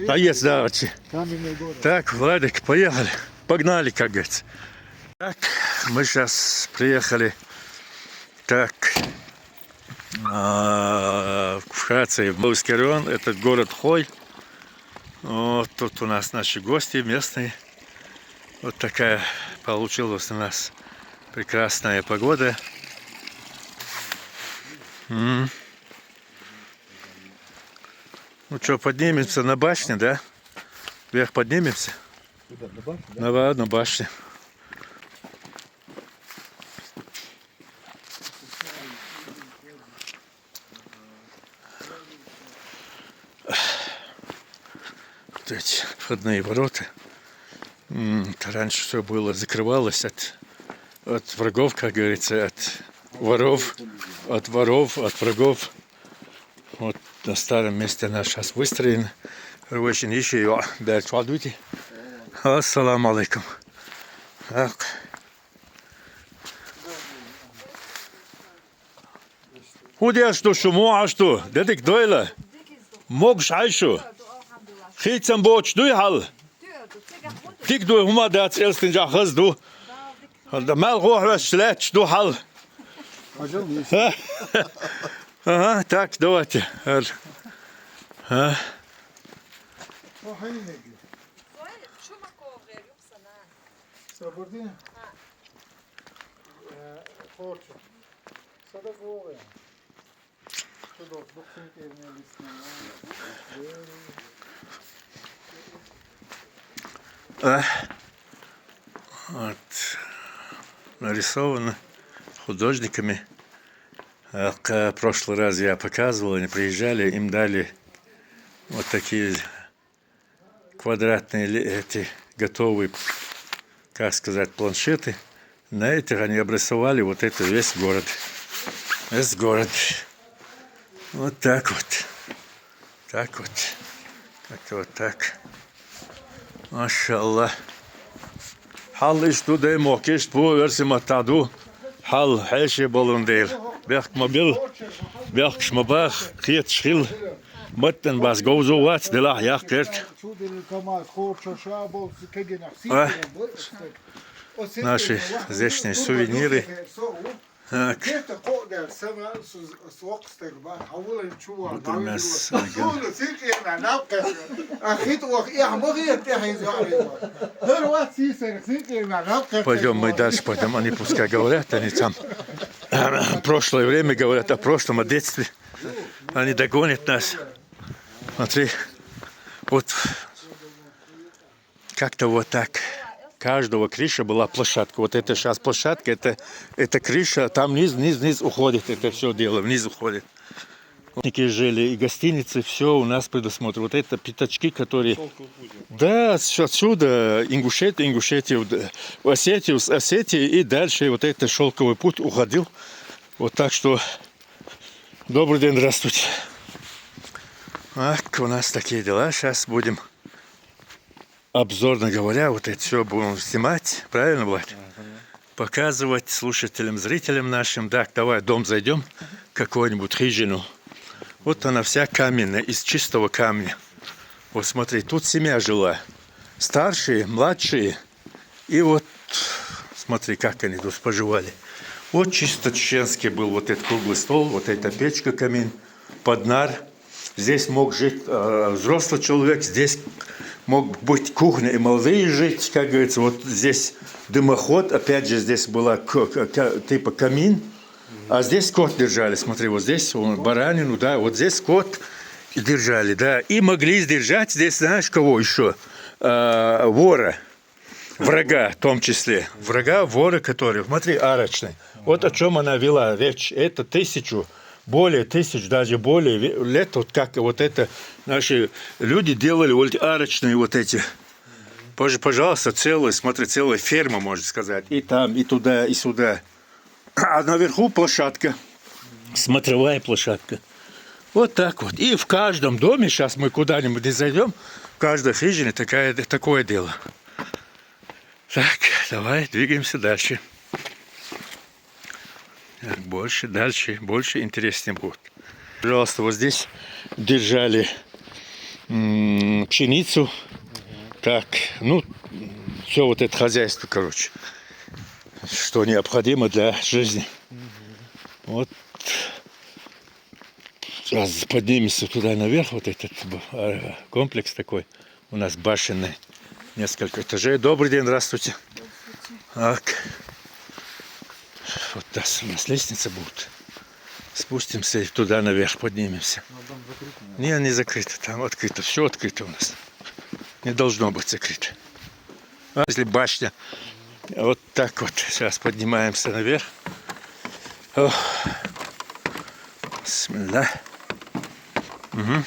Поезд, да, отче. Каменный город. Так, Владик, поехали. Погнали, как говорится. Так, мы сейчас приехали. Так. В Швеции, в Балтийский район, это город Хой. Вот тут у нас наши гости местные. Вот такая получилась у нас прекрасная погода. Ну что, поднимемся на башню, да? Вверх поднимемся? На башню. Вот эти входные ворота. Раньше все было, закрывалось от врагов, как говорится, от воров, от врагов. Вот на старом месте наш сейчас выстроен. Очень еще дальше адуйте. Ассаламу алейкум. Так. Худя что шумо, а что? Дедик дойла. Могш айшу. Хитсам боч дуй хал. Dik doe hoe dat eerst in je gas doe. De mel hoor was slecht doe hal. Aha, tak давайте. Свободны? Хочу. Садаковые. Что Вот, нарисовано художниками. В прошлый раз я показывал, они приезжали, им дали вот такие квадратные эти готовые, как сказать, планшеты. На этих они обрисовали вот это весь город. Весь город. Вот так вот. Так вот. Как-то вот так. Maşallah. Hal işte de mokiş bu versi matadu. Hal her şey balon değil. Belki mobil. Belki şmabah. Kıyet şil. Matten bas gozo wat. De lah yakert. Наши здешние сувениры. Так. Вот у нас пойдем мы дальше, пойдем. Они пускай говорят, они там прошлое время говорят о прошлом, о детстве. Они догонят нас. Смотри, вот как-то вот так. Каждого крыша была площадка. Вот это сейчас площадка, это крыша, там низ уходит, это все дело, вниз уходит. Такие жили, и гостиницы, все у нас предусмотрено. Вот это пятачки, которые... Да, отсюда Ингушетия, в Осетию, с Осетии и дальше вот этот шелковый путь уходил. Вот так что... Добрый день, здравствуйте. Так, у нас такие дела. Сейчас будем... Обзорно говоря, вот это все будем снимать, правильно, Влад? Показывать слушателям, зрителям нашим. Так, давай в дом зайдем, какую-нибудь хижину. Вот она вся каменная, из чистого камня. Вот смотри, тут семья жила. Старшие, младшие. И вот, смотри, как они тут поживали. Вот чисто чеченский был вот этот круглый стол, вот эта печка, камин, поднар. Здесь мог жить взрослый человек, здесь мог быть кухня и молодые жить, как говорится. Вот здесь дымоход, опять же здесь была типа камин, а здесь скот держали. Смотри, вот здесь баранину, да, вот здесь скот держали, да. И могли сдержать здесь, знаешь, кого еще? Вора, врага в том числе. Врага, вора, который, смотри, арочный. Вот о чем она вела речь. Это более 1000, даже более лет, вот как вот это наши люди делали, вот арочные вот эти. Пожалуйста, целая ферма, можно сказать. И там, и туда, и сюда. А наверху площадка, смотровая площадка. Вот так вот. И в каждом доме, сейчас мы куда-нибудь зайдем, в каждой хижине такое дело. Так, давай двигаемся дальше. Так, дальше, больше интереснее будет. Пожалуйста, вот здесь держали пшеницу. Так, ну, все вот это хозяйство, короче, что необходимо для жизни. Вот. Сейчас поднимемся туда наверх, вот этот комплекс такой. У нас башенный, несколько этажей. Добрый день, здравствуйте. Так. Вот у нас лестница будет. Спустимся и туда наверх поднимемся. Не закрыто, там открыто. Все открыто у нас. Не должно быть закрыто. А если башня. Вот так вот. Сейчас поднимаемся наверх. Бисмилlah. Угу.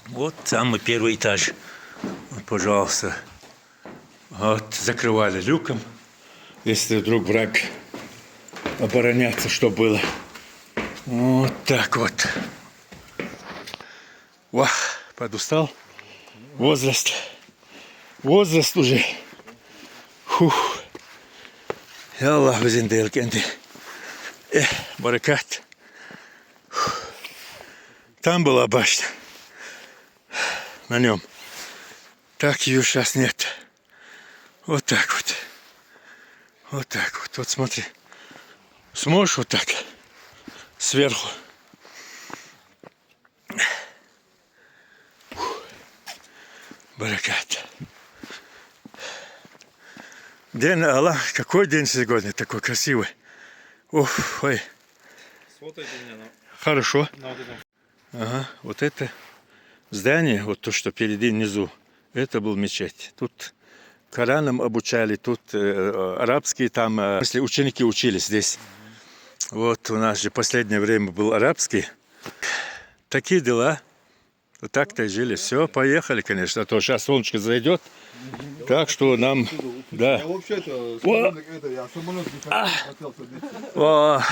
Вот самый первый этаж. Вот, пожалуйста. Вот закрывали люком. Если вдруг враг обороняться, что было. Вот так вот. Вах, подустал. Возраст уже. Фух. Я Аллах зиндел кенди. Баракат. Там была башня. На нем. Так ее сейчас нет. Вот так вот. Вот так вот. Вот смотри. Сможешь вот так. Сверху. Баракат. День Аллах. Какой день сегодня такой красивый. Ух, ой. Хорошо. Ага, вот это здание, вот то, что впереди внизу, это был мечеть. Тут Кораном обучали, тут арабские там, если ученики учились здесь. Вот у нас же последнее время был арабский. Такие дела. Вот так-то и жили. Все, поехали, конечно. А то сейчас солнышко зайдет. Так что нам, да. Вах.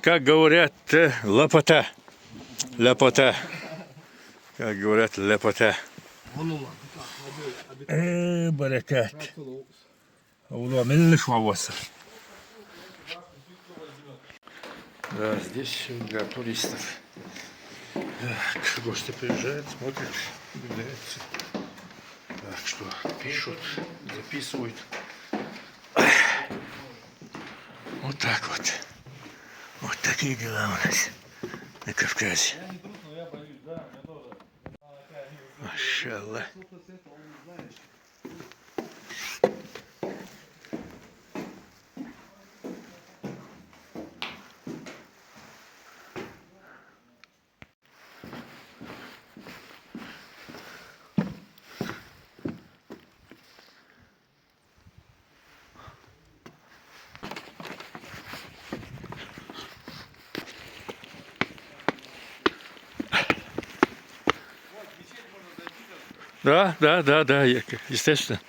Как говорят, лапота. Как говорят, лапота. بركات. والله мельниш вовса. Да, здесь для туристов. Так, гости приезжают, смотрят, удивляются. Так что пишут, записывают. Вот так вот. Вот такие дела у нас на Кавказе. Машаллах. Да, естественно.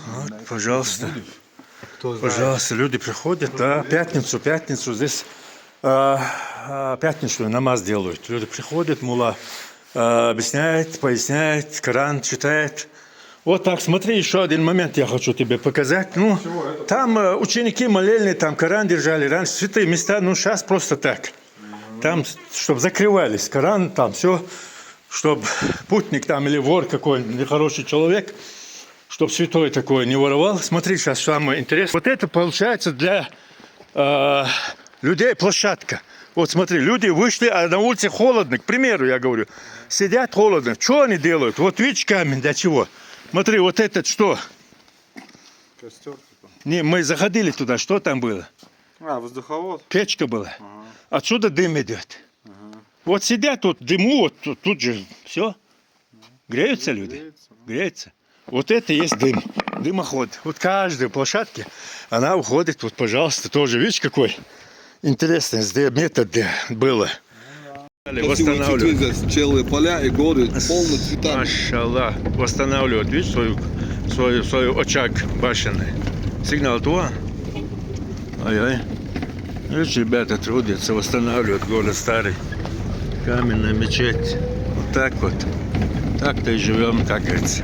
Вот, пожалуйста. Пожалуйста, люди приходят, да, пятницу здесь пятничную намаз делают. Люди приходят, мулла объясняет, поясняет, Коран читает. Вот так, смотри, еще один момент я хочу тебе показать. Ну, там ученики молельные, там Коран держали раньше, святые места, ну, сейчас просто так. Там, чтобы закрывались Коран, там все, чтобы путник там или вор какой-нибудь, нехороший человек, чтобы святой такой не воровал. Смотри, сейчас самое интересное. Вот это получается для людей площадка. Вот смотри, люди вышли, а на улице холодно, к примеру, я говорю, сидят холодно. Что они делают? Вот видишь камень, для чего? Смотри, вот этот что? Костер, типа. Не, мы заходили туда, что там было? Воздуховод. Печка была. Отсюда дым идет. Вот сидят тут, дыму, вот тут же все. Греются люди? Греются. Вот это есть дым. Дымоход. Вот каждой площадке она уходит. Вот, пожалуйста, тоже. Видишь, какой интересный метод было. Восстанавливают. Пчелы поля и горы полны цветами. Машаллах. Восстанавливают, видишь, свою очаг башенный. Сигнал туда. Ай-ай. Видишь, ребята трудятся, восстанавливают город старый. Каменная мечеть. Вот так вот. Так-то и живем, как говорится.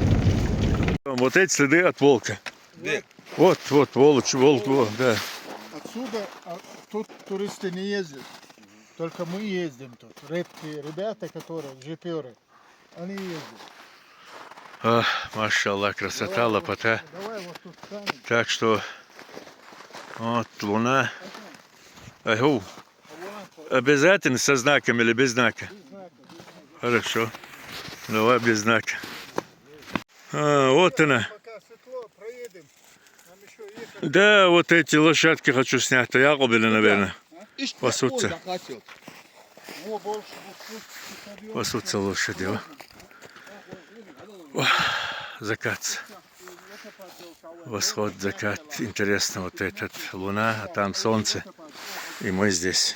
Вот эти следы от волка. Вот, волк, да. Отсюда тут туристы не ездят. Только мы ездим тут. Редкие ребята, которые джиперы, они ездят. Машаллах, красота, лопота. Давай вот тут камень. Так что вот луна. Ага. Обязательно со знаком или без знака? Хорошо. Давай без знака. Вот она. Пока светло, проедем. Нам еще ехать. Да, вот эти лошадки хочу снять. Я купили, наверное. Пасутся. О, больше вот Пасутся лошади. О, закат. Восход, закат. Интересно, вот этот луна, а там солнце. И мы здесь.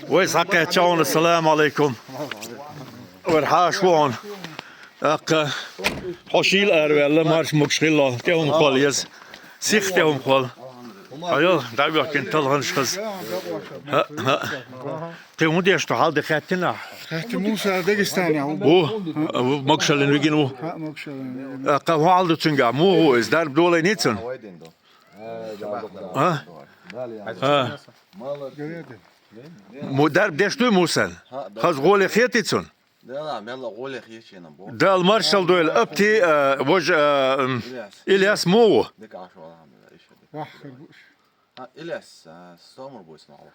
Ой, закат, чаун, ассаламу алейкум. Верхашвон. Aka hoşil ervelle marş mukşilla tevum qol yaz six tevum qol ayo davi ken talğanış kız ha tevum diye что halde khatina تحت موسى داغستان يا bu mukşalın vigin bu ها مكشلين aka hu aldı tünga mu hu is dar dole nitsin ha ha mu dar deştu musan khaz gole khititsun Да, мелла голех ещенам бо. da marshal doel apti waj İlyas mu Дик ашо алхамдулилlah ишеди. واخر بوش Ha İlyas somur bu ismi Allah.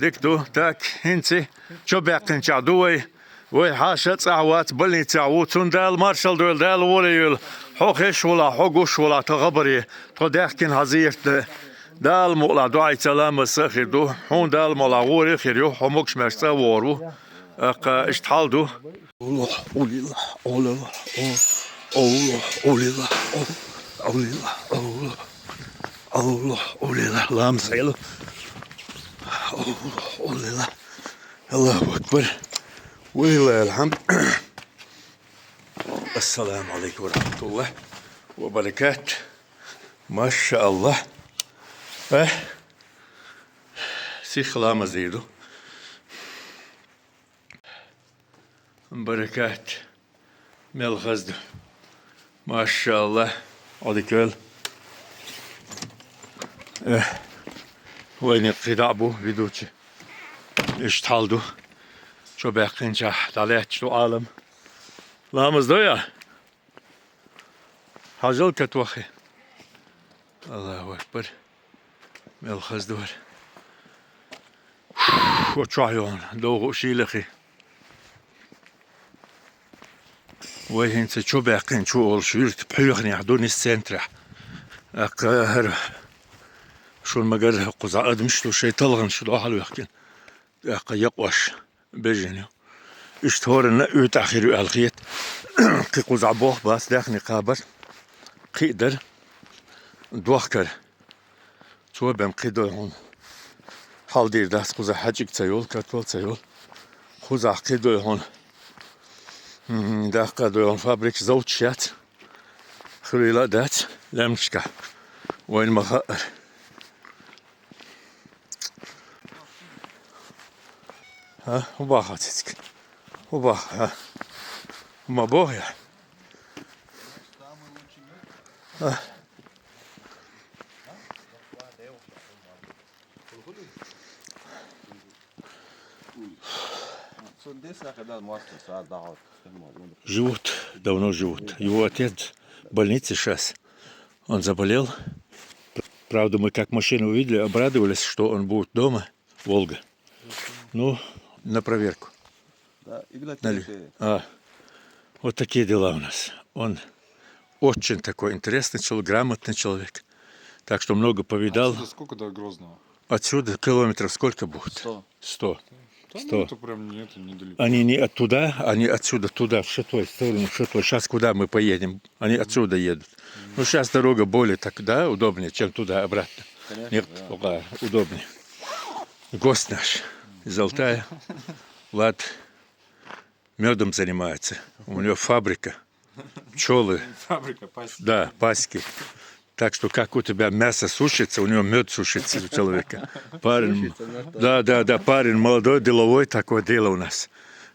ديكدو تاك هنسي شو بيقن شعدوي وي حاشا تعوات بلني تعوت دال مارشال دول دال وليول حوخش ولا حوغوش ولا تغبري تدحكن هزيرت دال مولا دعاي سلام السخير دو هون دال مولا غوري خيريو حموكش مرسا وورو اشتحال دو الله أولي الله الله الله أولي الله أولي الله الله الله أولي الله لا مسيله الله الله أكبر ولله الحمد السلام عليكم ورحمة الله وبركاته Машаллах. Сихла мазиду. بركات من الغزد ما شاء الله عدكال وين قدابو فيدوتش اشتحالدو شو باقين جاح داليت شو عالم لا مزدويا حاجل كتوخي الله أكبر من الغزدور وتشعيون دوغو شيلخي وين شو باقين شو أول شيرت بحيخني عدوني السنترح أقهر شو المجال قزع أدمشتو شيء طلغن شو ده حلو يحكي أق يقوش بيجينيو اشتهور النقو تأخير الخيط كي قزع بوخ باس داخني قابر قيدر دوخكر شو بهم قيدر هون حال دير داس قزع حاجك تيول كاتول تيول قزع قيدر هون ده قدرون فابريك زوج شات خليلا دات لمشكا وين مغائر ها وباخا تسك وباخا ما بوهيا Живут, давно живут. Его отец в больнице сейчас. Он заболел. Правда, мы как машину увидели, обрадовались, что он будет дома, Волга. Ну, на проверку. Вот такие дела у нас. Он очень такой интересный человек, грамотный человек. Так что много повидал. Отсюда сколько до Грозного? Отсюда километров сколько будет? 100. Ну, это прям недалеко. Они не оттуда, они отсюда туда, в Шатой, в сторону Шатой. Сейчас куда мы поедем? Они отсюда едут. Ну, сейчас дорога более так, да, удобнее, чем туда, обратно. Нет, удобнее. Гость наш из Алтая, Влад, медом занимается. У него фабрика, пчелы. Фабрика, пасека. Да, пасеки. Так что как у тебя мясо сушится, у него мед сушится у человека. Парень, да, парень молодой, деловой, такое дело у нас.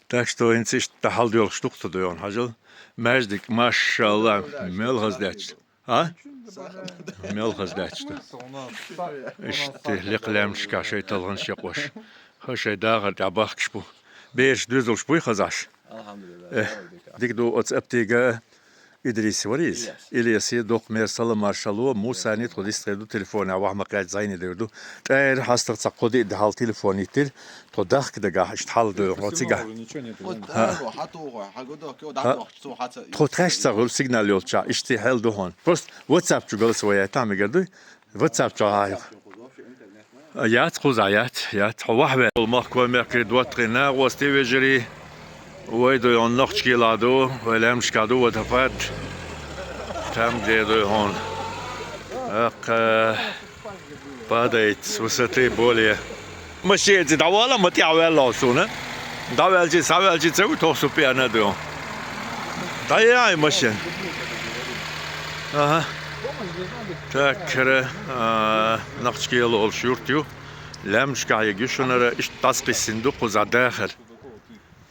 Так что он sich тахалдел штук-то даён, хажил. Мәждик, машаллах, мелгаздачт. А? Мелгаздачт. Иште леклемшка шей талган шекош. Хашей дагар табахшпу. Беш дүзел шпуй хазаш. Дикду оцептига إدريس وريز إلي يصير دوق ميرسال مارشالو موسى نيت خدي استخدموا تليفون أو واحد قاعد زيني ديردو تاير حاستر تقودي دهال تليفوني تل تدخل كده قاعد اشتحال دو راتيجا تخش تقول سيجنال يولشا اشتحال دو هون بس واتساب تقول سويا تعمل قدوي واتساب تقول يات خوز يات واحد المخكو مكري دوترينا وستيفي جري ويدو يون نختشكي لادو ولمش كادو وتفات تم ديدو هون بدأت وسطي بوليه مشي دي دوالا ما تعوال لاسونه داوالجي ساوالجي تسوي توصو بيانا دو تايا مشي تكره نختشكي لول شورتيو لمش كاي جشنره اش تاسقي صندوق وزداخل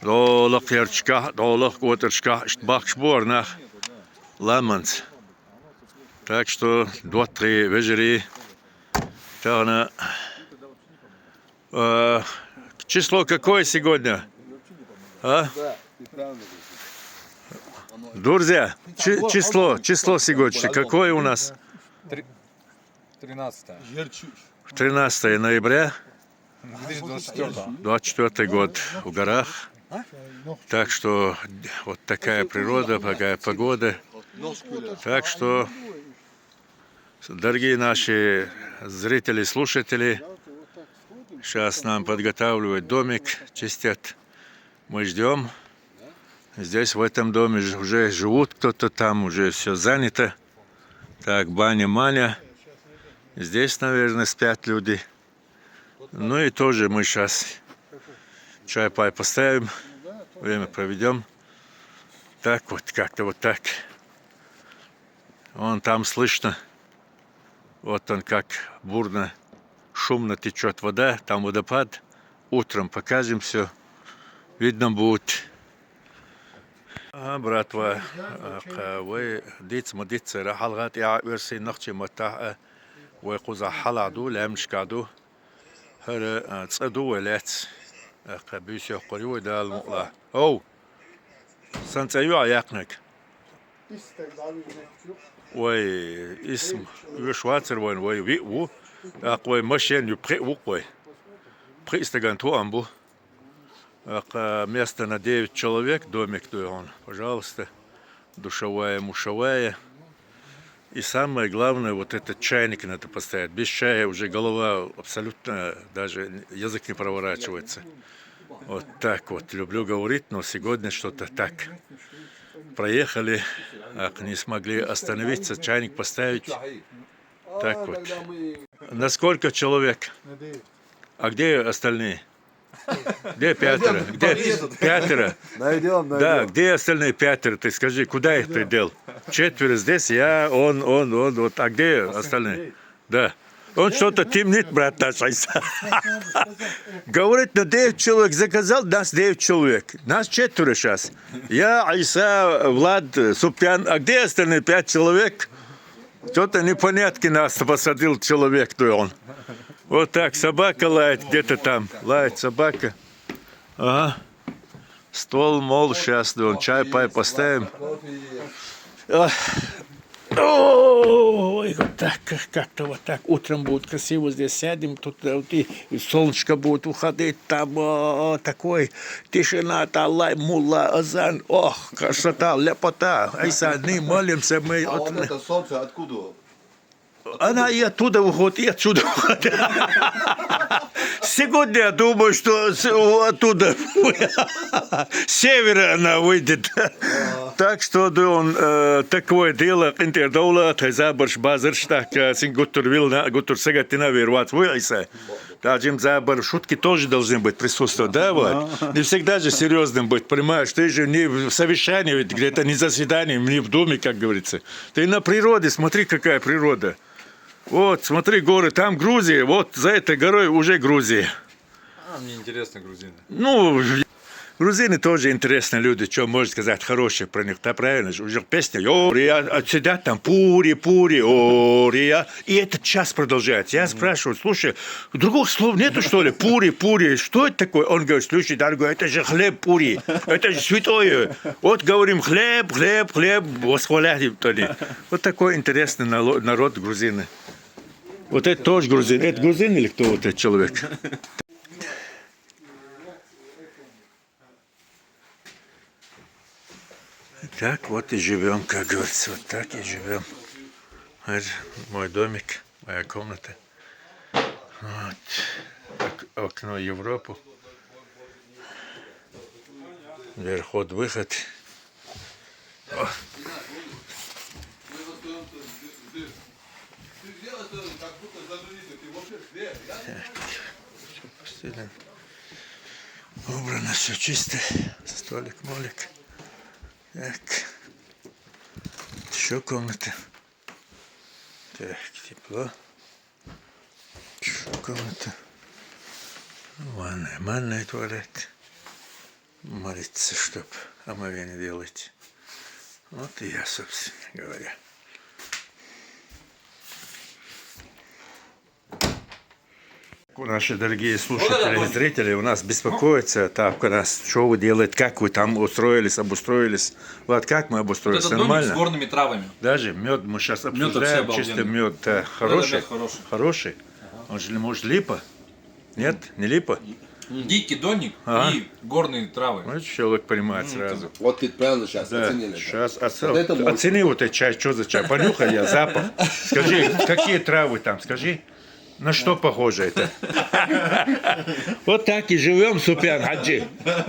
دولق يرشكا دولق وترشكا اشتباق شبورنا لامنت так что 2-3 вечери тана число какое сегодня друзья число сегодня какое у нас 13 ноября 24 год в горах. Так что вот такая природа, такая погода. Так что, дорогие наши зрители, слушатели, сейчас нам подготавливают домик, чистят. Мы ждем. Здесь в этом доме уже живут кто-то там, уже все занято. Так, баня-маня. Здесь, наверное, спят люди. Ну и тоже мы сейчас чай-пай поставим, время проведем. Так вот, как-то вот так. Вон там слышно Вот он как бурно, шумно течет вода, там водопад. Утром покажем все, видно будет. Братва, вы дитс модитс рахалгат я версий нахчи матаа, вы куза халаду, лемшкаду, هر تصدو ولات قبيس يقولوا ده المقلع أو سنتيو عياقنك وي اسم يشواتر وين وي وي أقوى مشين يبقى وقوي بقى استجنتو أمبو место на 9 человек, домик он, пожалуйста, душевая, мушевая. И самое главное, вот этот чайник надо поставить. Без чая уже голова абсолютно, даже язык не проворачивается. Вот так вот. Люблю говорить, но сегодня что-то так. Проехали, не смогли остановиться, чайник поставить. Так вот. На сколько человек? А где остальные? Где пятеро? Где пятеро? Найдем. Да, где остальные пятеро? Ты скажи, куда их ты дел? 4 здесь, я, он, вот. А где остальные? Да. Он что-то темнит, брат наш Айса. Говорит, на 9 человек заказал, нас 9 человек. Нас 4 сейчас. Я, Айса, Влад, Супян. А где остальные 5 человек? Что-то непонятки нас посадил человек, то он. Вот так, собака лает где-то там. Лает собака. Ага. Стол, мол, сейчас, да, чай, пай поставим. Ой, вот так, как-то вот так. Утром будет красиво, здесь сядем, тут и солнышко будет уходить, там такой тишина, талай, мулла, азан. Ох, красота, лепота. Айса, мы молимся, мы... А вот это солнце откуда? Она и оттуда выходит, и отсюда выходит. Сегодня я думаю, что оттуда, с севера она выйдет. Так что да, он такое дело, интердаула, тайзабарш базарш, так, сингутур вилна, гутур сегатина верват выйса. Таджим забар, шутки тоже должны быть присутствовать, да, вот? Не всегда же серьезным быть, понимаешь? Ты же не в совещании, ведь где-то не заседании, не в доме, как говорится. Ты на природе, смотри, какая природа. Вот, смотри, горы, там Грузия, вот за этой горой уже Грузия. Мне интересно грузины. Ну, грузины тоже интересные люди, что можно сказать хорошее про них, да, правильно же, уже песня, а сидят там, пури, ория, и этот час продолжается. Я спрашиваю, слушай, других слов нету, что ли, пури, что это такое? Он говорит, слушай, дорогой, это же хлеб пури, это же святое. Вот говорим, хлеб, восхваляем. Вот такой интересный народ грузины. Вот это тоже грузин. Это грузин или кто вот этот человек? Так вот и живем, как говорится, вот так и живем. Это мой домик, моя комната. Вот. Окно в Европу. Вход-выход. Постелено. Убрано, все чисто. Столик, молик. Так. Еще комната. Так, тепло. Еще комната. Ванная, туалет. Молиться, чтоб омовение делать. Вот и я, собственно говоря. Наши дорогие слушатели и зрители у нас беспокоятся, так у нас, что вы делаете, как вы там обустроились. Вот как мы обустроились, Вот нормально? С горными травами. Даже мед мы сейчас Мед обсуждаем, вообще чисто обалденный. мед хороший. Хороший. Хороший. Он же, может, липа? Нет, не липа? Дикий доник Ага. и горные травы. Ну, человек понимает сразу. Вот ты правильно сейчас Да, оценили. сейчас это мощно. оцени вот этот чай, что за чай, понюхай я, запах. Скажи, какие травы там, скажи. На что похоже это? Вот так и живем, Супян Хаджи.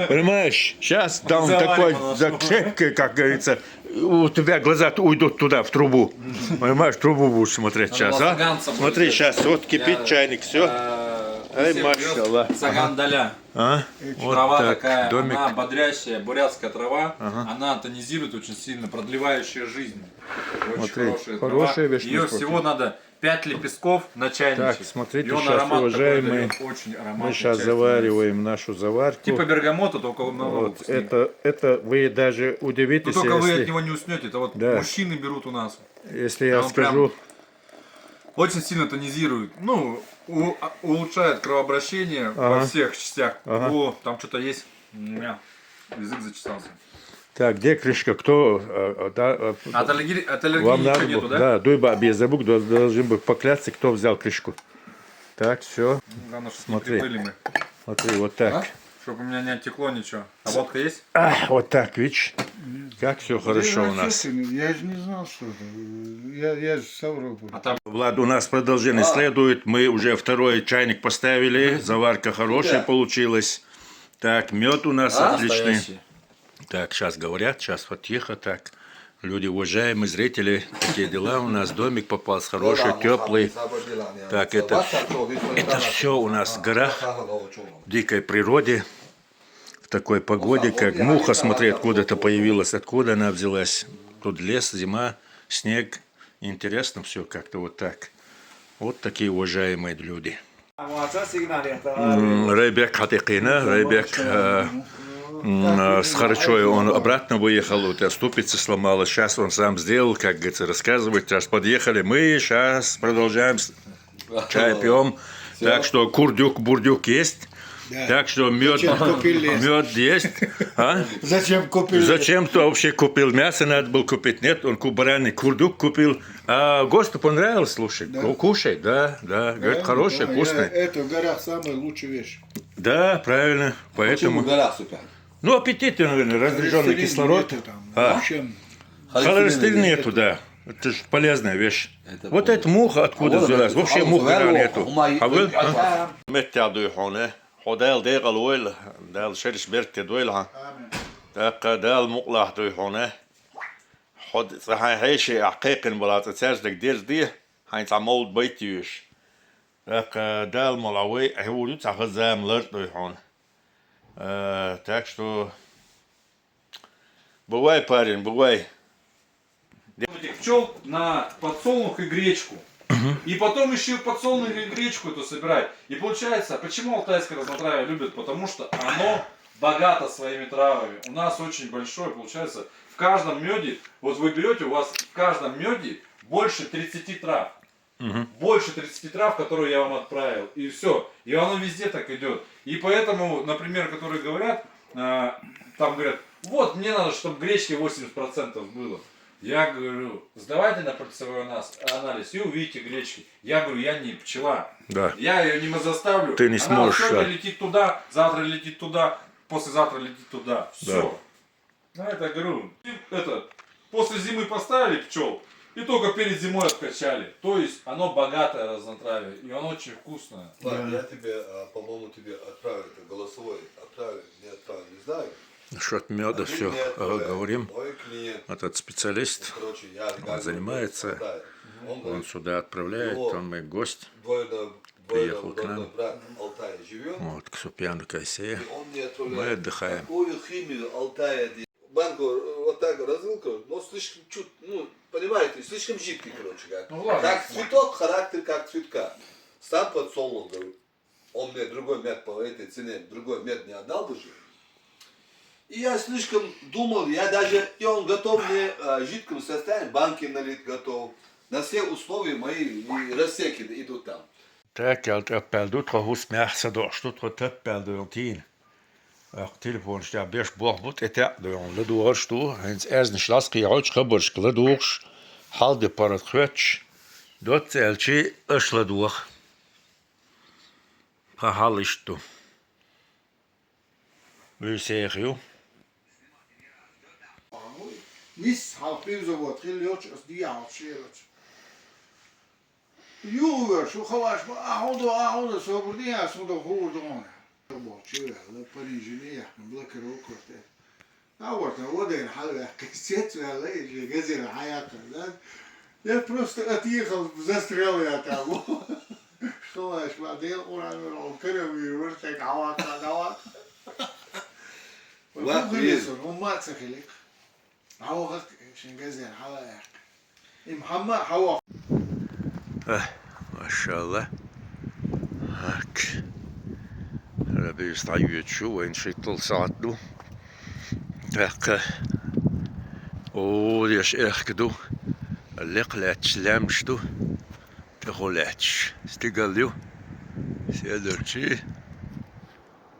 Понимаешь? Сейчас там такой закрепкой, как говорится, у тебя глаза уйдут туда, в трубу. Понимаешь, трубу будешь смотреть сейчас, а? Смотри, сейчас вот кипит чайник, все. Ай, машаллах. Саган Даля. А? Вот Трава так, такая, домик. она бодрящая, бурятская трава, она тонизирует очень сильно, продлевающая жизнь. Очень Смотри, хорошая хорошая трава. вещь, Ее насколько. всего надо 5 лепестков на чайничек. Так, смотрите, и он сейчас, аромат уважаемые, такой дает, очень ароматный Мы сейчас чай завариваем нашу заварку. становится. Типа бергамота, только намного Вот, вкуснее. это вы даже Но удивитесь, только вы от если, него не уснете, это вот Да. мужчины берут у нас. если я Он скажу, Очень сильно тонизирует, ну, улучшает кровообращение во всех частях. О, там что-то есть, у меня язык зачесался. так, где крышка, кто, От аллергии вам ничего надо, нету, да? да, дуйба без забук, должен быть поклясться, кто взял крышку. Так, все, Главное, что Смотри. не припыли мы. смотри, вот так. Чтобы у меня не оттекло ничего. А водка есть? Вот так, видишь, как все хорошо у нас. Я же не знал, что это. Я же Ставрополь. А там Влад, у нас продолжение следует. Мы уже второй чайник поставили. Заварка хорошая получилась. Так, мед у нас отличный. настоящий. Так, сейчас говорят, сейчас вот тихо так. Люди, уважаемые зрители, такие дела у нас. Домик попался хороший, теплый. Так, это все у нас в горах, в дикой природе. В такой погоде, как муха, смотри, откуда-то появилась, откуда она взялась. Тут лес, зима, снег. Интересно все как-то вот так. Вот такие уважаемые люди. Райбек Хатыкина, Райбек с Харчой, он обратно выехал, вот ступица сломалась. Сейчас он сам сделал, как говорится, рассказывает. Сейчас подъехали, мы сейчас продолжаем чай пьем. Так что курдюк-бурдюк есть. Так что мед есть. А? Зачем купили? Зачем-то вообще купил мясо, надо было купить. Нет, он бараний курдюк купил. А гостю понравилось, слушай. Кушай, да. Говорит, хороший, вкусный. Это в горах самая лучшая вещь. Да, правильно. Поэтому. Ну, аппетит, наверное, разряженный кислород. Холестерин нету, да. Это же полезная вещь. Вот эта муха откуда взялась? Вообще мух гора нету. А вы? Hodel degal oil, del sherish berti doilha. Daqa del muqlah doihone. Hod صحيح هيشي عقيقن بلا تساجدك دير دي هاينت عمود بيتيوش. Daqa del ملاوي هو يوت عخزام لرت доихон. Так что бывай, парень, бывай. этих пчел на подсолнух и гречку. И потом еще подсолнух и гречку эту собирать. И получается, почему алтайское разнотравие любят? Потому что оно богато своими травами. У нас очень большое, получается, в каждом меде, вот вы берете, у вас в каждом меде больше 30 трав. Больше 30 трав, которые я вам отправил. И все. И оно везде так идет. И поэтому, например, которые говорят, там говорят, вот мне надо, чтобы гречки 80% было. Я говорю, сдавайте на пальцевой анализ и увидите гречки. Я говорю, я не пчела. Да. Я ее не заставлю. Ты не сможешь. Она сегодня летит туда, завтра летит туда, послезавтра летит туда. Все. Да. Это говорю, после зимы поставили пчел и только перед зимой откачали. То есть оно богатое разнотравие и оно очень вкусное. Ладно, я тебе, по-моему, тебе отправил, это голосовой, отправил, не отправил, не знаю. Насчет меда все говорим. Мой клиент, Этот специалист, короче, я он занимается, он он сюда отправляет, он мой гость. Приехал к нам. брат Алтая живет, Вот, к Супьяну Кайсея. и он мне отправляет. Мы отдыхаем. Какую химию Алтая, банку вот так развил, но слишком чуть, ну, понимаете, слишком жидкий, короче, как. Ну, ладно. Как цветок, характер как цветка. Сам подсолнух, говорю, он мне другой мед по этой цене, другой мед не отдал бы же. И я слишком думал, и он готов мне в жидком состоянии, банки налить готов. На все условия мои и рассеки идут там. Так, я отправил, хус мясо, что то отправил до тин. Телефон, что беш бог вот это, он ледуар, что, хэнс эрзн шласки, я очень хабарш, ледуарш, халде парад хвэч, дот цельчи, эш ледуар. Пахалиш ту. Вы серию? Mis halpim zavod, hiljoch, as die halpscherot. Juwer, zo gewas, maar ahonde, zo voor die as, moet hoor doen. Botje, de Parijs, blikker ook wat. Nou wordt er wat een halve kastje wel lezen, gezien hayat. Ja, просто отъехал, застрял я там. Что ж, водил, он кырывый, выртек, давак. هم ما تسخلك حوغك شنجزين حواك محمد حوغ ما شاء الله. هاك ربي يستعيد شو وين شي طول ساعتو. هاك وديش اخكدو اللي قلعتش لامشتو تخلعتش استقاليو سيدرتشي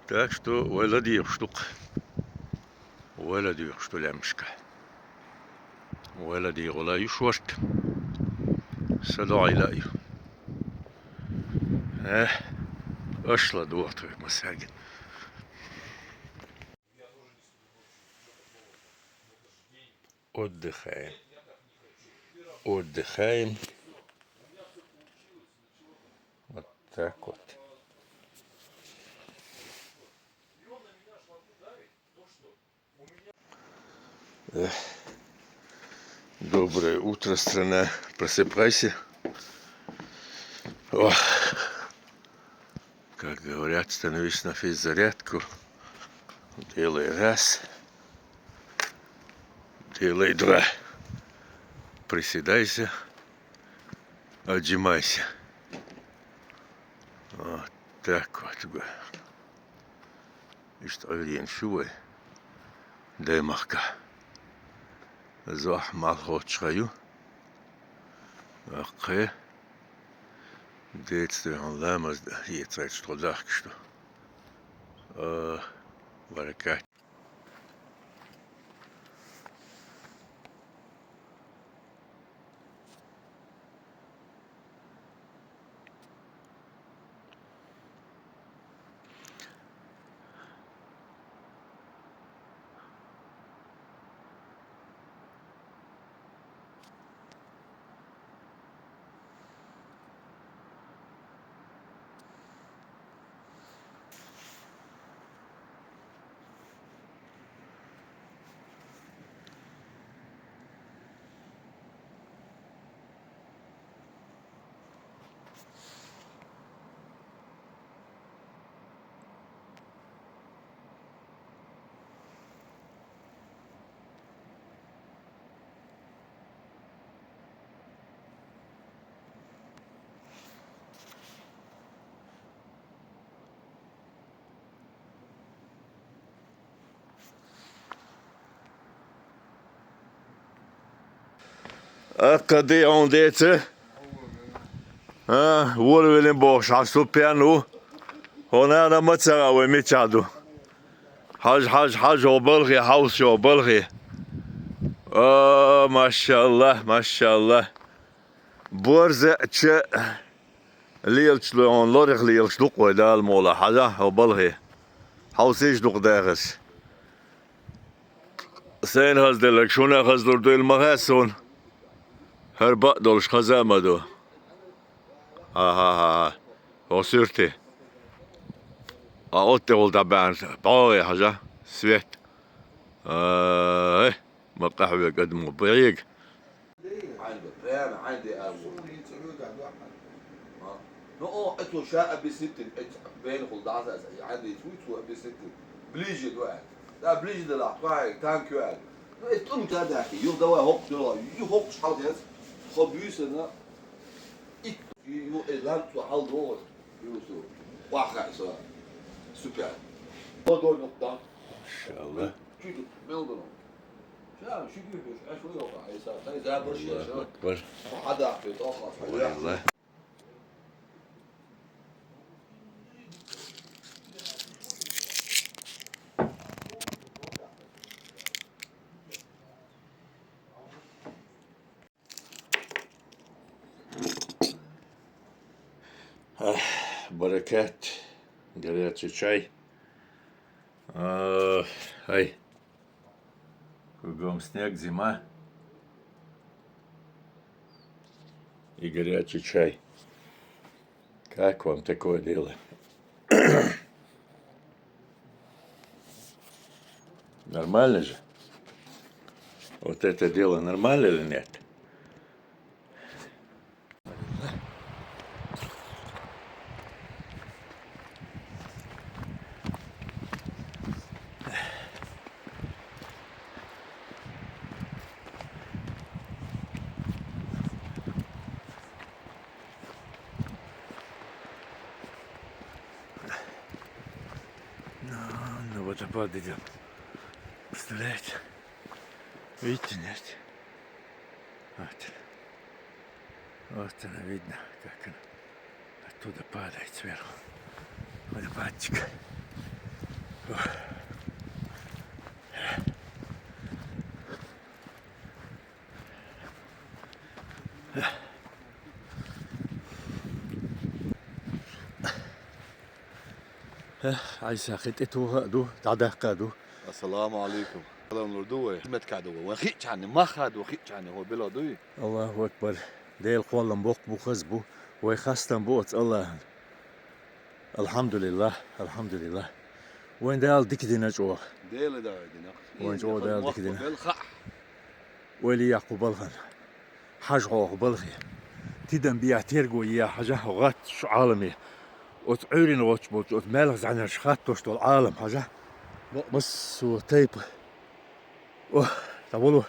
تاكشتو ولدي يخشتوق ولدي يخشتو لامشكا ولدي غلا يشورت سلو علايو اشلا دوغتو مساجد отдыхаем отдыхаем вот так вот. Доброе утро, страна. Просыпайся. О, как говорят, становись на физзарядку. Делай раз. Делай два. Приседайся. Отжимайся. Вот так вот. И что, Ильин, шуй. Дай махка. زح مع الخوتشايو أقى ديت عن لامز هي تساعد شطلعك شتو بركات Къде он деца? Волвелин бош, а супяну. هنا أنا متسرع ومتشادو. حاج وبلغي حوش وبلغي. ما شاء الله ما شاء الله. برزة تش ليلش لون لورخ ليلش دوق ودال مولا حاجة وبلغي. حوسيش دوق داغش. سين هزدلك شونا هزدر دو المغاسون. هربا دولش خزامة دو. وصيرتي. أوتي ولد بان باوي حاجة سويت ما قهوة قدموا بريق عندي بريان عندي أبو نو أتو شاء بستة بين خلد عزاز عندي تويت بستة بليجي واحد لا بليجي ده لا واحد تانك واحد تقوم كده يو دواء هوك دواء يو هوك حاجات خبيث أنا يو إعلان حال دور يوسف واحد سوا سوبر دور نقطة ما شاء الله شو ميلدون شو كيف ايش هو يوقع يسار هذا برشة الله أكبر حدا في تأخر والله بركات горячий чай. Ай. Кругом снег, зима. И горячий чай. Как вам такое дело? Нормально же? Вот это дело нормально или нет? водопад идем. Представляете? Видите, нет? Вот. Вот она видно, как она оттуда падает сверху. Водопадчик. Ох. عايز خطته دو تعدق دو السلام عليكم. سلام لردوه. ما تكادوا وخيت عني ما خد وخيت عني هو بلا دوي. الله أكبر ديل قولن بوق بوخز بو ويخستن بوت الله الحمد لله الحمد لله وين دال ديك دينا جوا ديل دا دينا. وين جوا دال ديك دينا بالخح. ولي يعقوب الغن حاج هو بلغي تدم بيعترقوا يا حاجة غات شو عالمي وتعيرين وتشبوت وتمالغ عن الشخات توشتو العالم حاجة بس وطيب تقولوا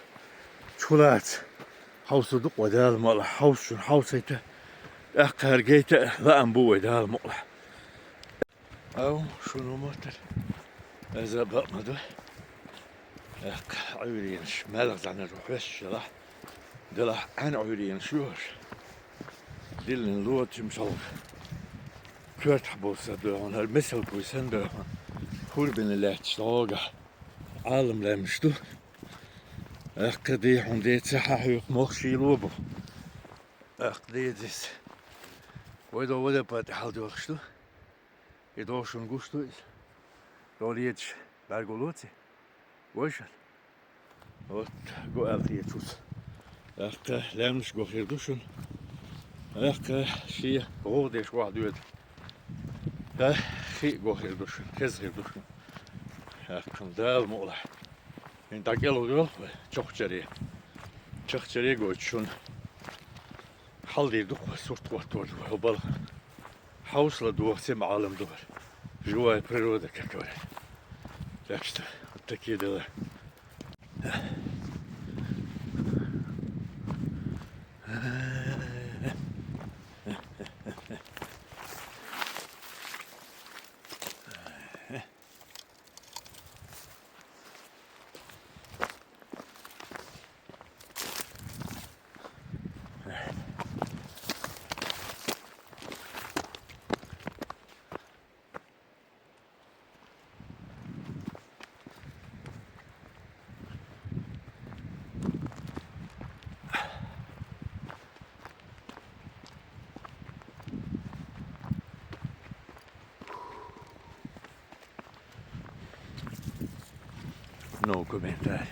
شولات حوص دق ودال مال حوص شو حوصيته أقهر جيته لا أنبو ودال مال أو شنو موتر إذا بقى مدو عيرين شمالغ عن الروحش راح دلح عن عيرين شور دلن لوت مشلغ كرت حبوسة دهون هالمثل كويسن دهون خور بين الله تشتاقة عالم لمشتو أقدي عندي تحقق مخشي لوبو أقدي ديس ودا بات حال دوخشتو يدوشون قشتو دوليتش برغولوتي وشل وات قو ألتيتوس أقا لمش قو خيردوشون أقا شيء غودش واحد يد خي قو خيردوشون كز خيردوشون أقا دال مولح إن تاكلوا دول تشخشري قوتشون حلدي دوخ صورت وقتور وبل حوصلة دوخ سم عالم دور جوا природа как говорят. Так что вот такие дела. No commentari.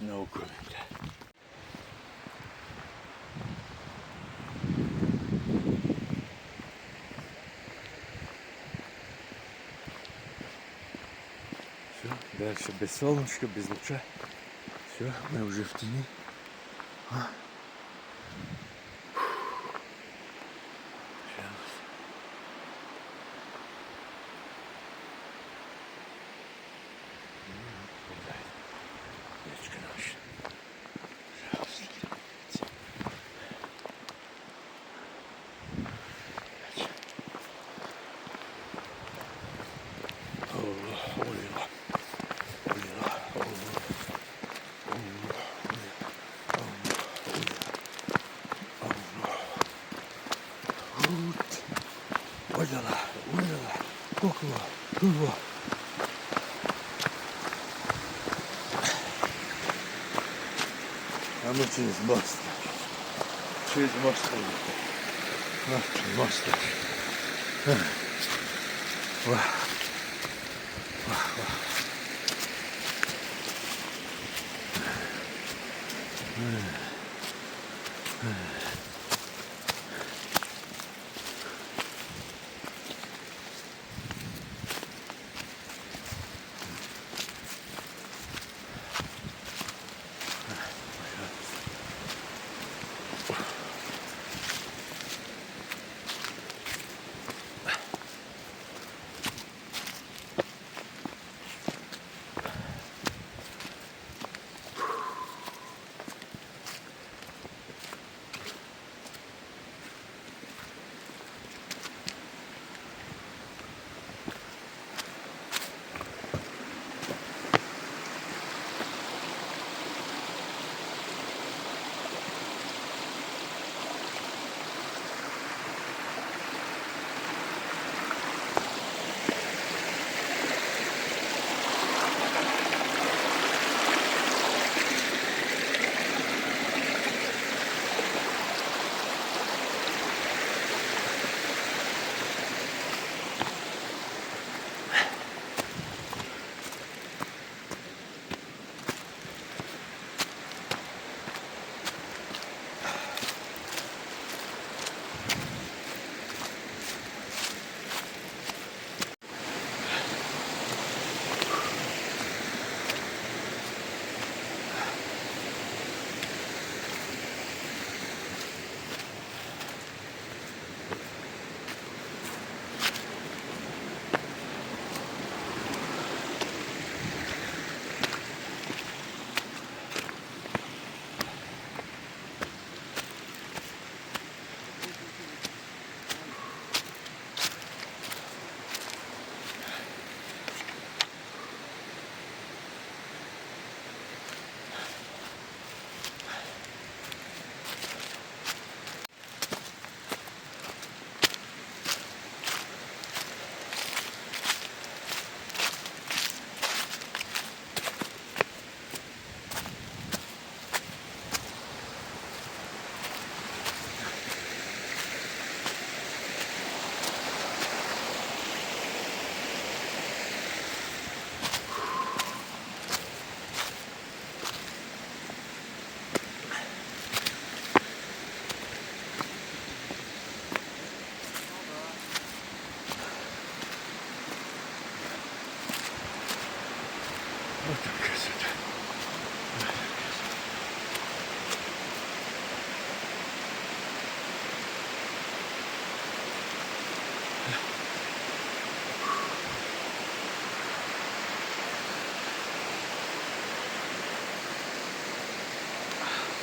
No commentari. Все, дальше без солнышка, без луча. Все, мы уже в тени. А мы через мост. Через мост. Через мост.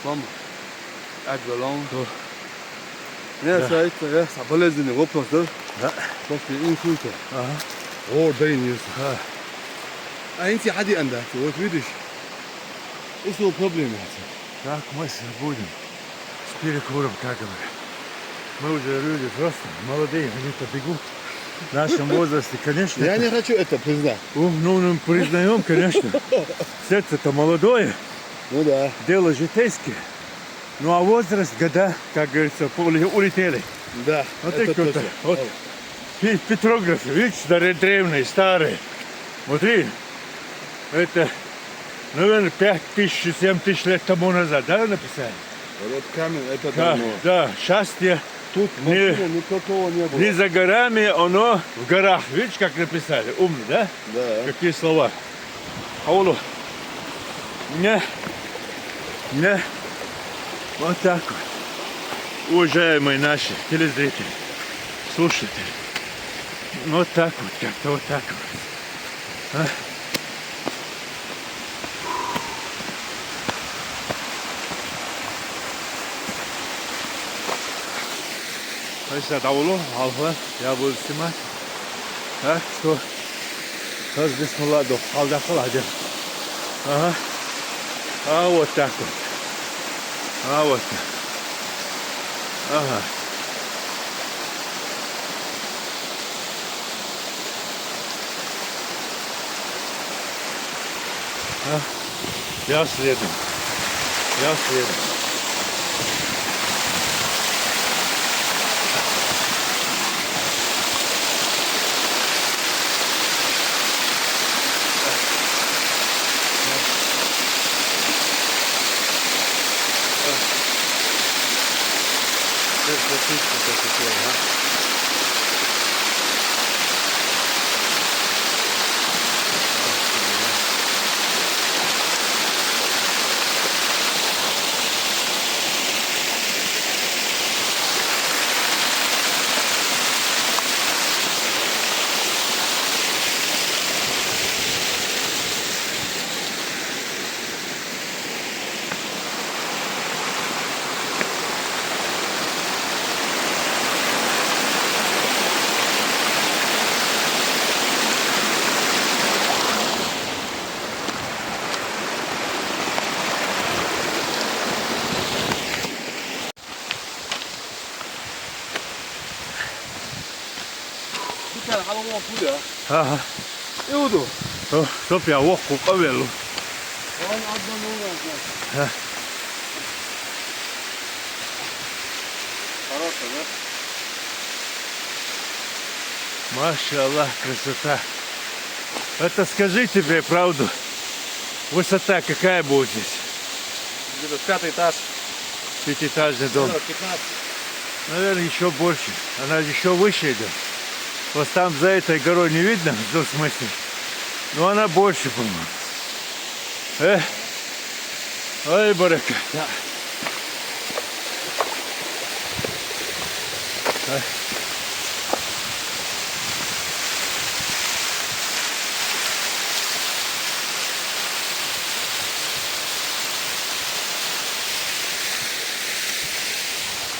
Мама. Аквалон. Я сайт, я соболезную вопрос, да? Да. После инсульта. Ага. О, да и не А انت عادي عندك вот видишь? Есть no проблемы. Так мы будем с перекуром, как говорят. Мы уже люди взрослые, молодые, они-то бегут. В нашем возрасте, конечно. Я не хочу это признать. Ну, признаем, конечно. Сердце-то молодое, Ну да. дело житейское. Ну а возраст, года, как говорится, улетели. Да. Вот это эти вот, точно. вот петрографы, видишь, древние, старые. Смотри, это, наверное, 5000, 7000 лет тому назад, да, написали? Вот камень, это Да, давно. да, счастье Тут не, машина никакого не было. не за горами, оно в горах. Видишь, как написали? Умно, да? Да. Какие слова? Аулу. Не. Вот так вот. Уважаемые наши телезрители, слушатели. Вот так вот, как-то вот так вот. А? Значит, Аулу, Алфа, я буду снимать. Так что, сейчас здесь молодо, алдахаладе. Ага. А вот так вот. А вот так. Ага. А? Я следом. Я следом. Bir tane hamam bu ya. Ага. Ne oldu? Чтоб я вовку повелу. Lan Adnan ne olacak? Хорошо, да? Машаллах, красота. Это скажи тебе правду. Высота какая будет здесь? Где-то 5-й этаж. Пятиэтажный дом. 15. Наверное, еще больше. Она еще выше идет. Вот там за этой горой не видно, в смысле. Но она больше, по-моему. Ой, барака.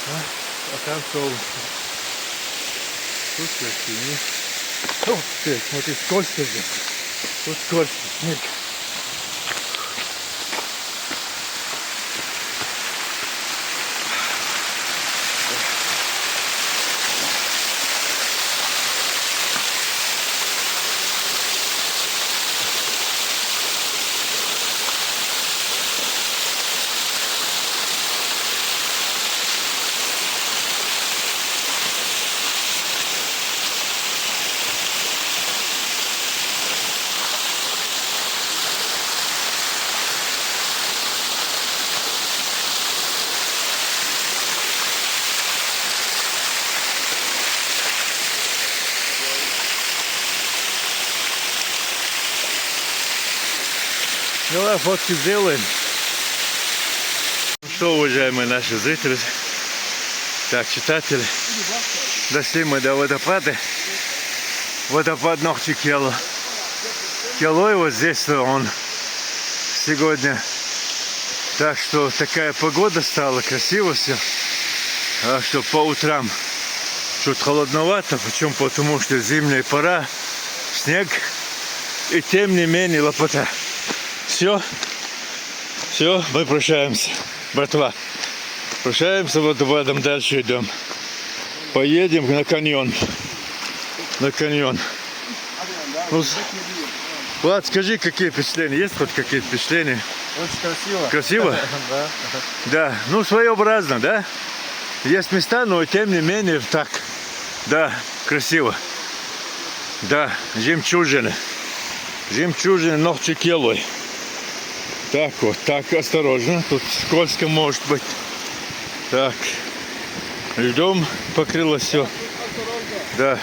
А там солнце. Тут красивее. Ух ты, смотри, скользко здесь. Тут скользко, снег. Давай фотки сделаем. Ну что, уважаемые наши зрители, так, читатели, дошли мы до водопада. Водопад Нохчи Кело. Кело, и вот здесь он сегодня Так что такая погода стала, красиво все. А что по утрам чуть холодновато, почему? Потому что зимняя пора, снег, и тем не менее лопота. Все, мы прощаемся, братва. Прощаемся водопадом, дальше идем. Поедем на каньон. На каньон. Ну, Влад, скажи, какие впечатления? Есть хоть какие-то впечатления? Очень красиво. Красиво? Да. Да, ну своеобразно, да? Есть места, но тем не менее так. Да, красиво. Да, жемчужины. Жемчужины ногти келой. Так вот, так, осторожно. Тут скользко может быть. Так. Льдом покрыло все. Да.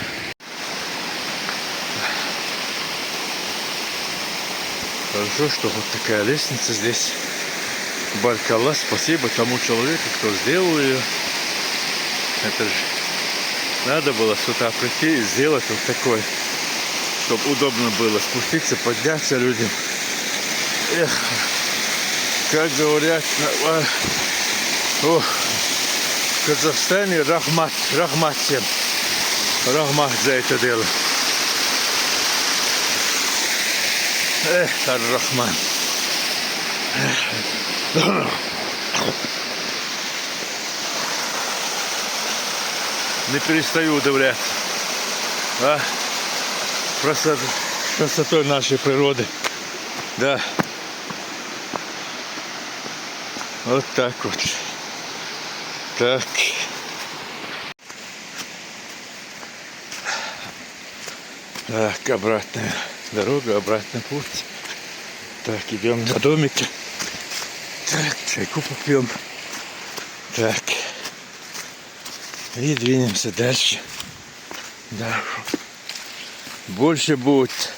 Хорошо, что вот такая лестница здесь. Баркалла, спасибо тому человеку, кто сделал ее. Это же надо было с утра прийти и сделать вот такой, чтобы удобно было спуститься, подняться людям. Эх, как говорят, в Казахстане рахмат всем. Рахмат за это дело. Эх, ар-Рахман. Не перестаю удивляться. Красотой нашей природы. Да. Вот так вот. Так. Так, обратная дорога, обратный путь. Так, идем до домика. Так, чайку попьем. Так. И двинемся дальше. Да. Больше будет.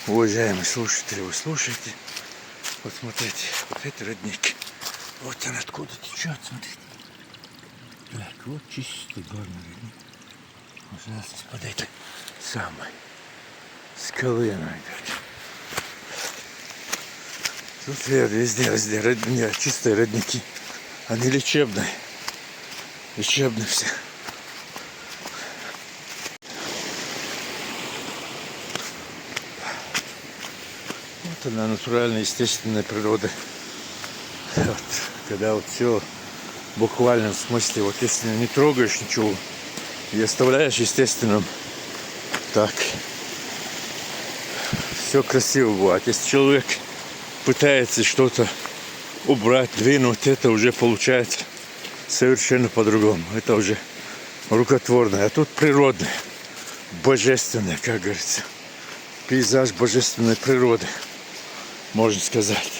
Уважаемые слушатели, вы слушаете. Вот смотрите, вот это родник. Вот он откуда течет, смотрите. Так, вот чистый горный родник. Пожалуйста, под этой самой скалы она идет. Тут везде чистые родники. Они лечебные. Лечебные все. Вот она, натуральная, естественная природа. Вот, когда вот все в буквальном смысле, вот если не трогаешь ничего и оставляешь естественным, так все красиво бывает. Если человек пытается что-то убрать, двинуть, это уже получается совершенно по-другому. Это уже рукотворное. А тут природное, божественное, как говорится. Пейзаж божественной природы, можно сказать.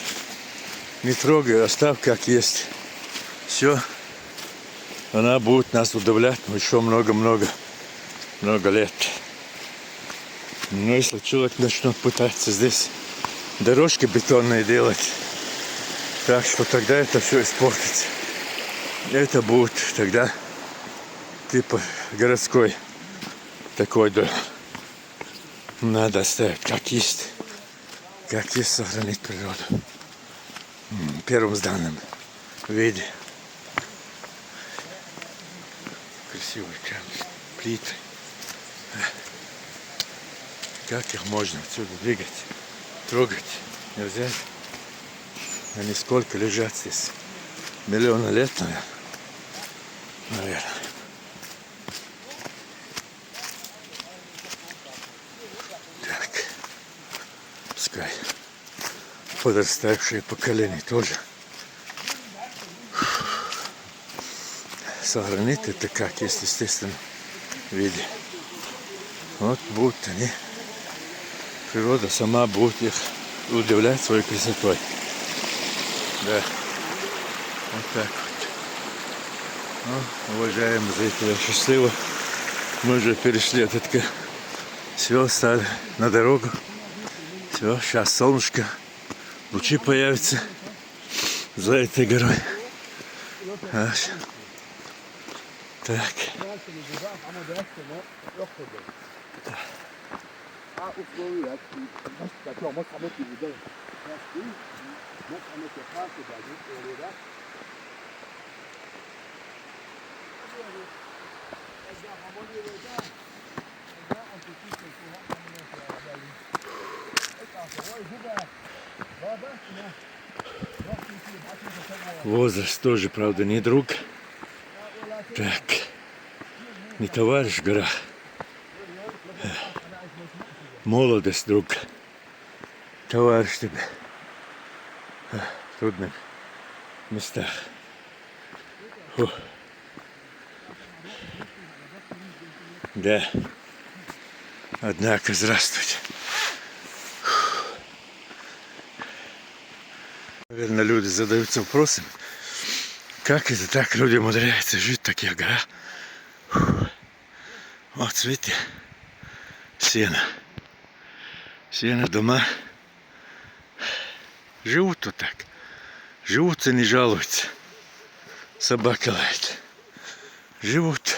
Не трогай, оставь как есть. Все. Она будет нас удивлять еще много-много лет. Но если человек начнет пытаться здесь дорожки бетонные делать, так что тогда это все испортится. Это будет тогда типа городской такой дом. Надо оставить как есть сохранить природу в первом сданном виде. Красивые камни, плиты. Как их можно отсюда двигать, трогать? Нельзя. Они сколько лежат здесь? Миллионы лет, наверное. Так. Пускай подрастающее поколение тоже сохранит это как есть, естественно, в виде. Вот будут они, природа сама будет их удивлять своей красотой. Да. Вот так вот. Ну, уважаемые зрители, счастливо. Мы уже перешли от этого. Все, стали на дорогу. Все, сейчас солнышко, лучи появятся за этой горой. Так. Возраст тоже, правда, не друг. Так, не товарищ в горах. Молодость, друг. Товарищ тебе. В трудных местах. Фу. Да. Однако, здравствуйте. Наверное, люди задаются вопросом, как это так люди умудряются жить в таких горах. Вот, видите, сено. Сено, дома. Живут тут так. Живут и не жалуются. Собака лает. Живут.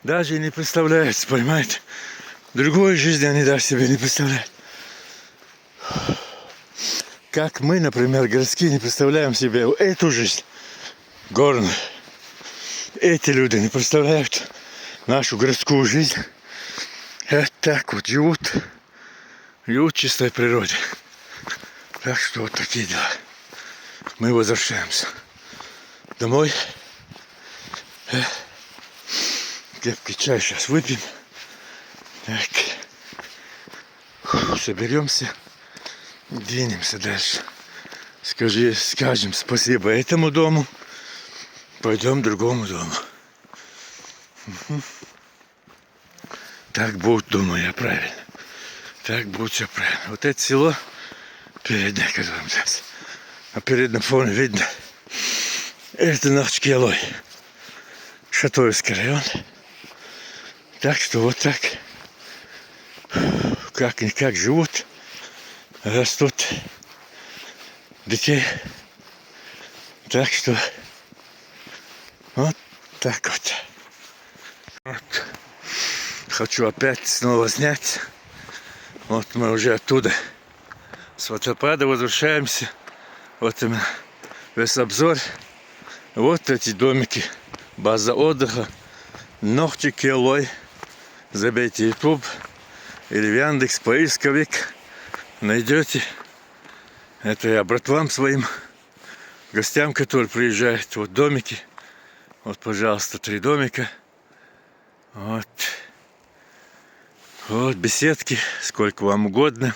Даже не представляют, понимаете? Другой жизни они даже себе не представляют. Как мы, например, городские, не представляем себе эту жизнь горную. Эти люди не представляют нашу городскую жизнь. Вот так вот живут. Живут в чистой природе. Так что вот такие дела. Мы возвращаемся домой. Крепкий чай сейчас выпьем. Так. Соберемся. Двинемся дальше. Скажем спасибо этому дому. Пойдем к другому дому. Так будет, думаю я, правильно. Так будет все правильно. Вот это село переднее, которым сейчас. А перед на фоне видно. Это Нахчкелой. Шатоевский район. Так что вот так. Как-никак живут. Растут детей. Так что вот так вот. Хочу опять снова снять. Вот мы уже оттуда с водопада возвращаемся. Вот именно весь обзор. Вот эти домики. База отдыха. Нахчкелой. Забейте YouTube или в Яндекс поисковик. Найдете. Это я братвам своим, гостям, которые приезжают. Вот домики. Вот, пожалуйста, 3 домика. Вот. Вот беседки, сколько вам угодно.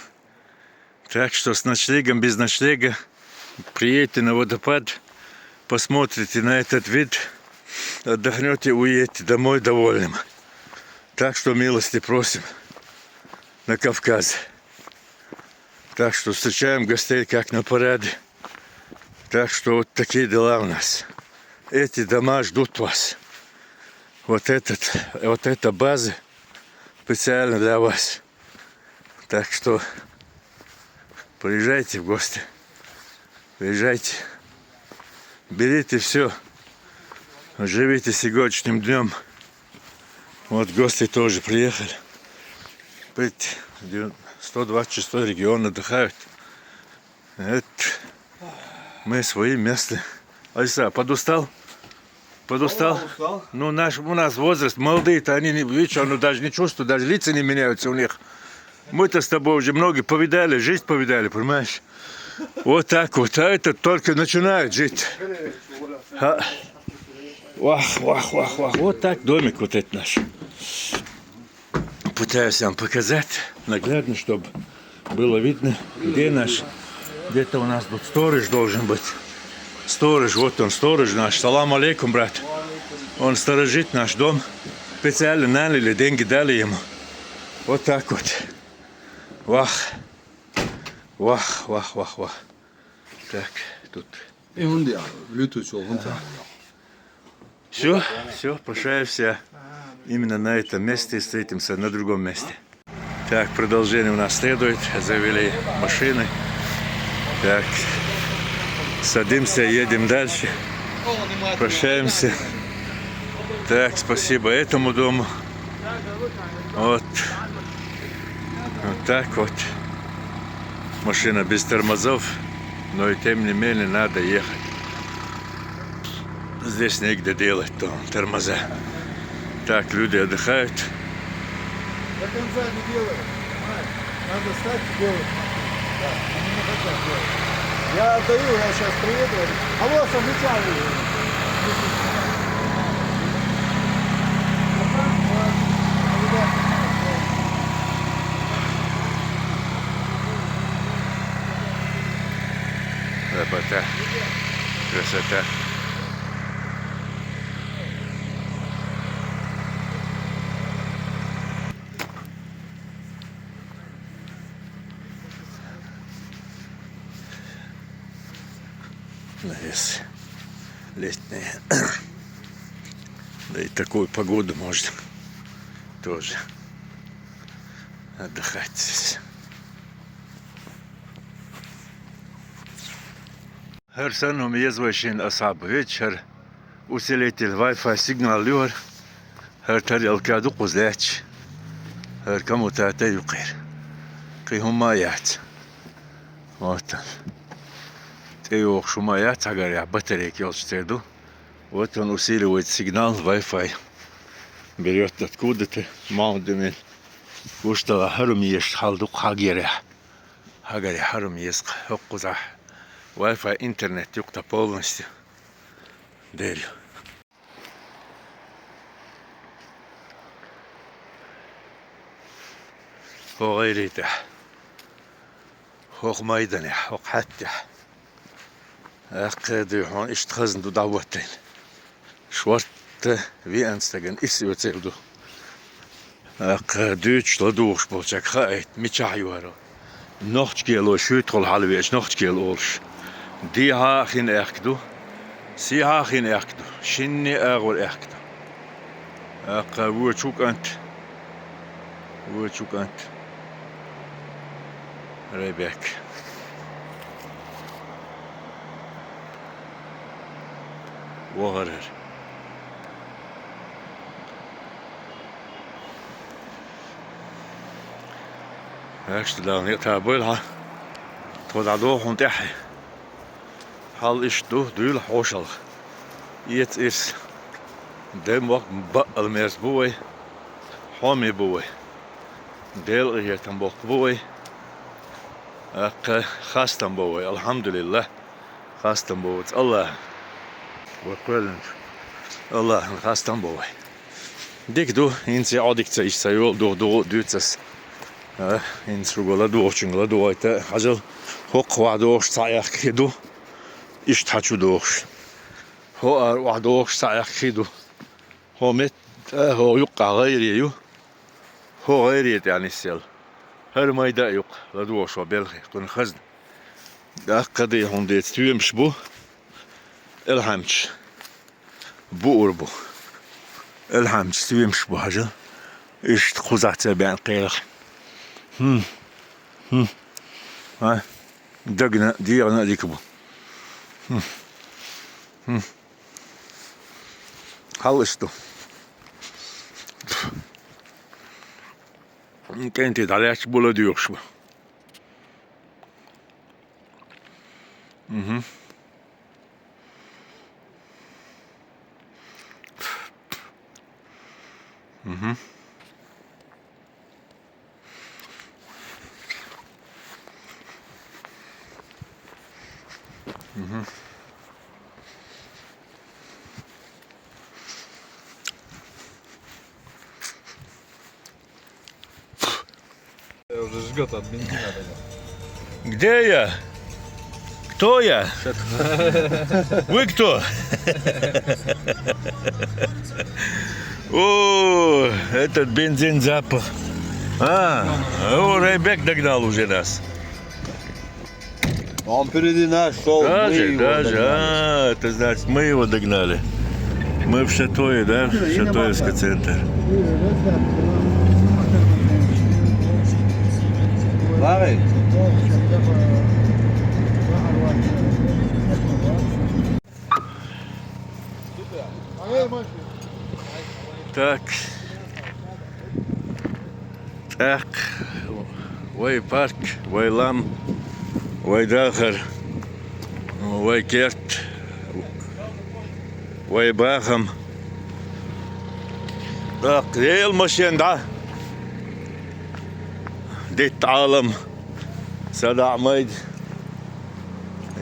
Так что с ночлегом, без ночлега приедете на водопад, посмотрите на этот вид, отдохнете, уедете домой довольным. Так что милости просим на Кавказ. Так что встречаем гостей как на параде. Так что вот такие дела у нас. Эти дома ждут вас. Вот эта база специально для вас. Так что приезжайте в гости. Приезжайте. Берите все. Живите сегодняшним днем. Вот гости тоже приехали. 126 регион отдыхают. Это мы свои места. Алиса, подустал? Подустал? Ну, у нас возраст, молодые-то, они, видишь, даже не чувствуют, даже лица не меняются у них. Мы-то с тобой уже много повидали, жизнь повидали, понимаешь? Вот так вот, а это только начинают жить. Вах. Вот так домик вот этот наш. Пытаюсь вам показать наглядно, чтобы было видно, где наш. Где-то у нас тут сторож должен быть. Сторож, вот он, сторож наш. Салам алейкум, брат. Он сторожит наш дом. Специально наняли, деньги дали ему. Вот так вот. Вах. Так, тут. Все, прощаемся именно на этом месте и встретимся на другом месте. Так, продолжение у нас следует. Завели машины. Так, садимся, едем дальше. Прощаемся. Так, спасибо этому дому. Вот так вот. Машина без тормозов, но и тем не менее надо ехать. Здесь негде делать то тормоза. Так люди отдыхают. До конца не делают. Понимаешь? Надо стать и делать. Да, они не хотят делать. Я отдаю, я сейчас приеду. А вот он вытягивает. Лепота. Красота. Навес летняя. Да и такую погоду можно тоже отдыхать здесь. Her sene yazmışın asabı her useletil Wi-Fi signalıyor. Her tarih kağıdı kuzleç. Her kamutata yukarı. Kıyhumayat. Otan. Тео шумая цагаря батарейки отстерду. Вот он усиливает сигнал Wi-Fi. Берет откуда-то маудами. Уштала харум ешь халдук хагере. Хагаре харум ешь хоккуза. Wi-Fi интернет юкта полностью. Делю. وغيرته هوخ ميدانه هوخ حتى أقدر هون اشتخزن دو دعوتين شورت في أنستغن إسيو تيردو أقدرش لدوش بولشك خايت ميتشايوارو نوخش كيلو شوتخل حلويش نوخش كيلو أولش دي هاخين أخدو سي هاخين أخدو شني أغول أخدو وشوك أنت وشوك أنت ريبك وغرر هاكش دان يتابلها تودعدو هونتحي حال اشتو دول حوشل يت إس دم وقت بقل ميرس بوي حامي بوي ديل إيتم بوك بوي خاستم بوي الحمد لله خاستم بوي الله وقلن الله خاستم بوي ديك دو إنسي عادك تعيش سيول دو دوتس إنس رجلا دو شنجلا دو أيتا حجل هوق وعدوش صايح كيدو إيش تحشو دوش هو وعدوش صايح كيدو هو مت هو يقع غيري هو غيري يعني السيل هر ما يدا يق لدوش وبلغي كن خزن ده قضية هون ديت تيمش بو الهمش بو أربو الهمش تيمش بو حجل إيش تخوزات بين قيل ها دقنا ديرنا ديكبو خلصتو كنتي دعيش بولا ديوش Уже жгет от бензина. Где я? Кто я? Вы кто? О, этот бензин запах. Рейбек догнал уже нас. Он впереди нас шел. Даже, это значит, мы его догнали. Мы в Шатое, да? В Шатоевский центр. Давай. Так. Так. Вой парк, вой лам. ويداخر ويكيرت ويباخم دي المشين ده ديت عالم سدع ميد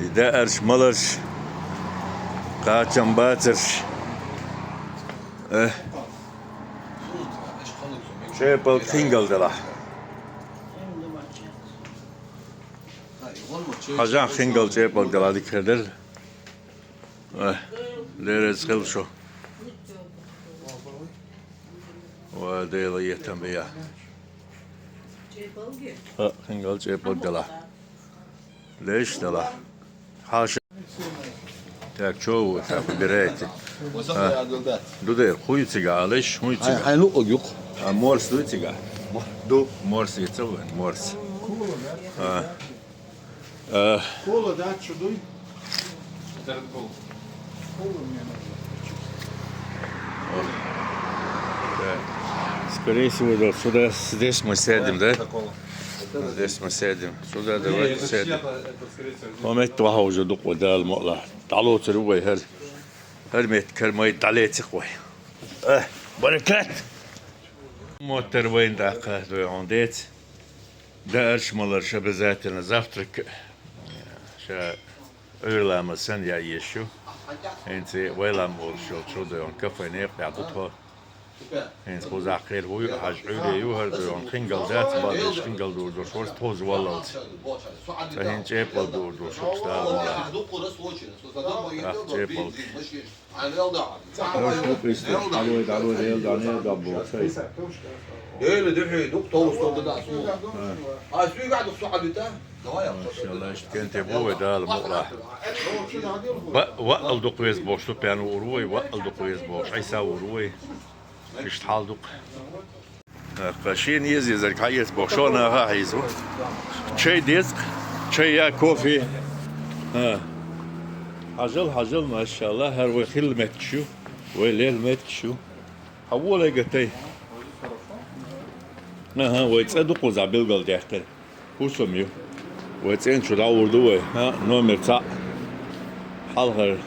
يدارش ملرش قاچم باترش شيبل خينجل دلا حاجان خينجل شيبل دلا دي كدل ليرز خلشو وديلي يتنبيا خينجل شيبل دلا ليش دلا حاجة Так, что вы там выбираете? Дудер, хуйцига, алеш, хуйцига. А морс дуйцига? Морс и целый, морс. Коло, да, чудуй. Скорее всего, да, сюда, здесь мы сядем, да? Здесь мы сядем. Сюда давайте сядем. وميت واحد وجدوق ودا المقلع تعالوا تروي هرميت كرميت عليه خوي بركات موتر وين داقة عنديت دارش مالر شبزاتنا زفترك شا أولام السن يا يشو انت ويلا مول شو دون كفاي نيق يعطوها انت خوز عقيل هو حاج عودي يوهر دون خنقل ذات بعد خنقل دور شورس توز والله فهين جيبل دور شورس ستال جيبل ايه اللي دحي دكتور وصل ده سوي قاعد الصعب بتاعه ما شاء الله كنت ابوي ده المقلع وقل دق ويز بوش تو بيانو وروي وقل دق ويز بوش عيسى وروي فيش حال دق قاشين يزي زرك حيز بوشونا ها حيزو شي ديزق شي يا كوفي ها حجل ما شاء الله هر وخيل متشو وليل متشو حوالي قتي ها ويتصدق وزعبيل قال ديحتر هو سميو ويتصين شو داور دوي ها نومر تاع حالغر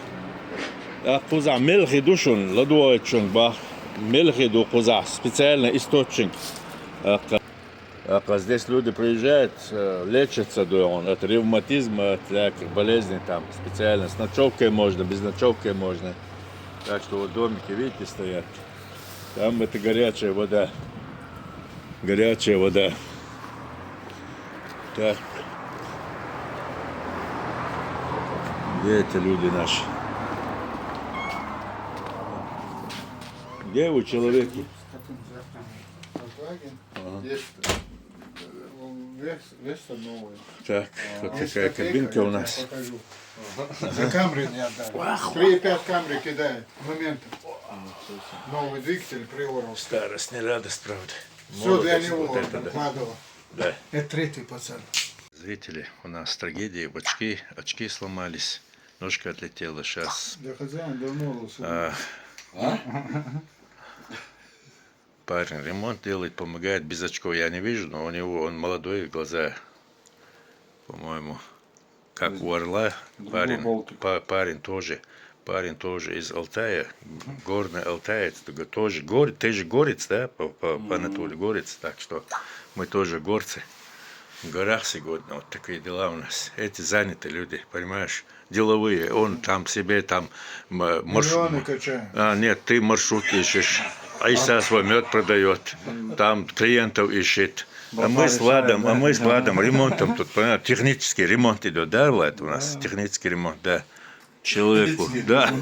قوزع ملخي دوشون لدويتشون با ملخي до قوزع специально источник здесь люди приезжают лечатся от ревматизма, от всяких болезней там специально с ночевкой можно, без ночевки можно. Так что вот домики, видите, стоят. Там это горячая вода. Горячая вода. Так. Где эти люди наши? Где вы, человеки? Есть Веста новая. Так, вот такая кабинка у нас. За камеры не отдали. 3,5 камеры кидает моментом. Новый двигатель приорал. Старость, не радость, правда. Все для него вот это, да. вкладывал. Да. Это третий пацан. Зрители, у нас трагедия, очки сломались, ножка отлетела, сейчас Да хозяин давно парень ремонт делает, помогает, без очков я не вижу, но у него, он молодой, глаза, по-моему, как у орла, парень тоже из Алтая, горный Алтай, тоже ты же горец, да, по Анатолию горец, так что мы тоже горцы. В горах сегодня вот такие дела у нас. Эти занятые люди, понимаешь, деловые. Он там себе там маршрут. Нет, ты маршрут ищешь. Айса свой мед продает. Там клиентов ищет. А мы с Владом ремонтом тут, понимаешь, технический ремонт идет, да, Влад, у нас технический ремонт, да. Человеку, да.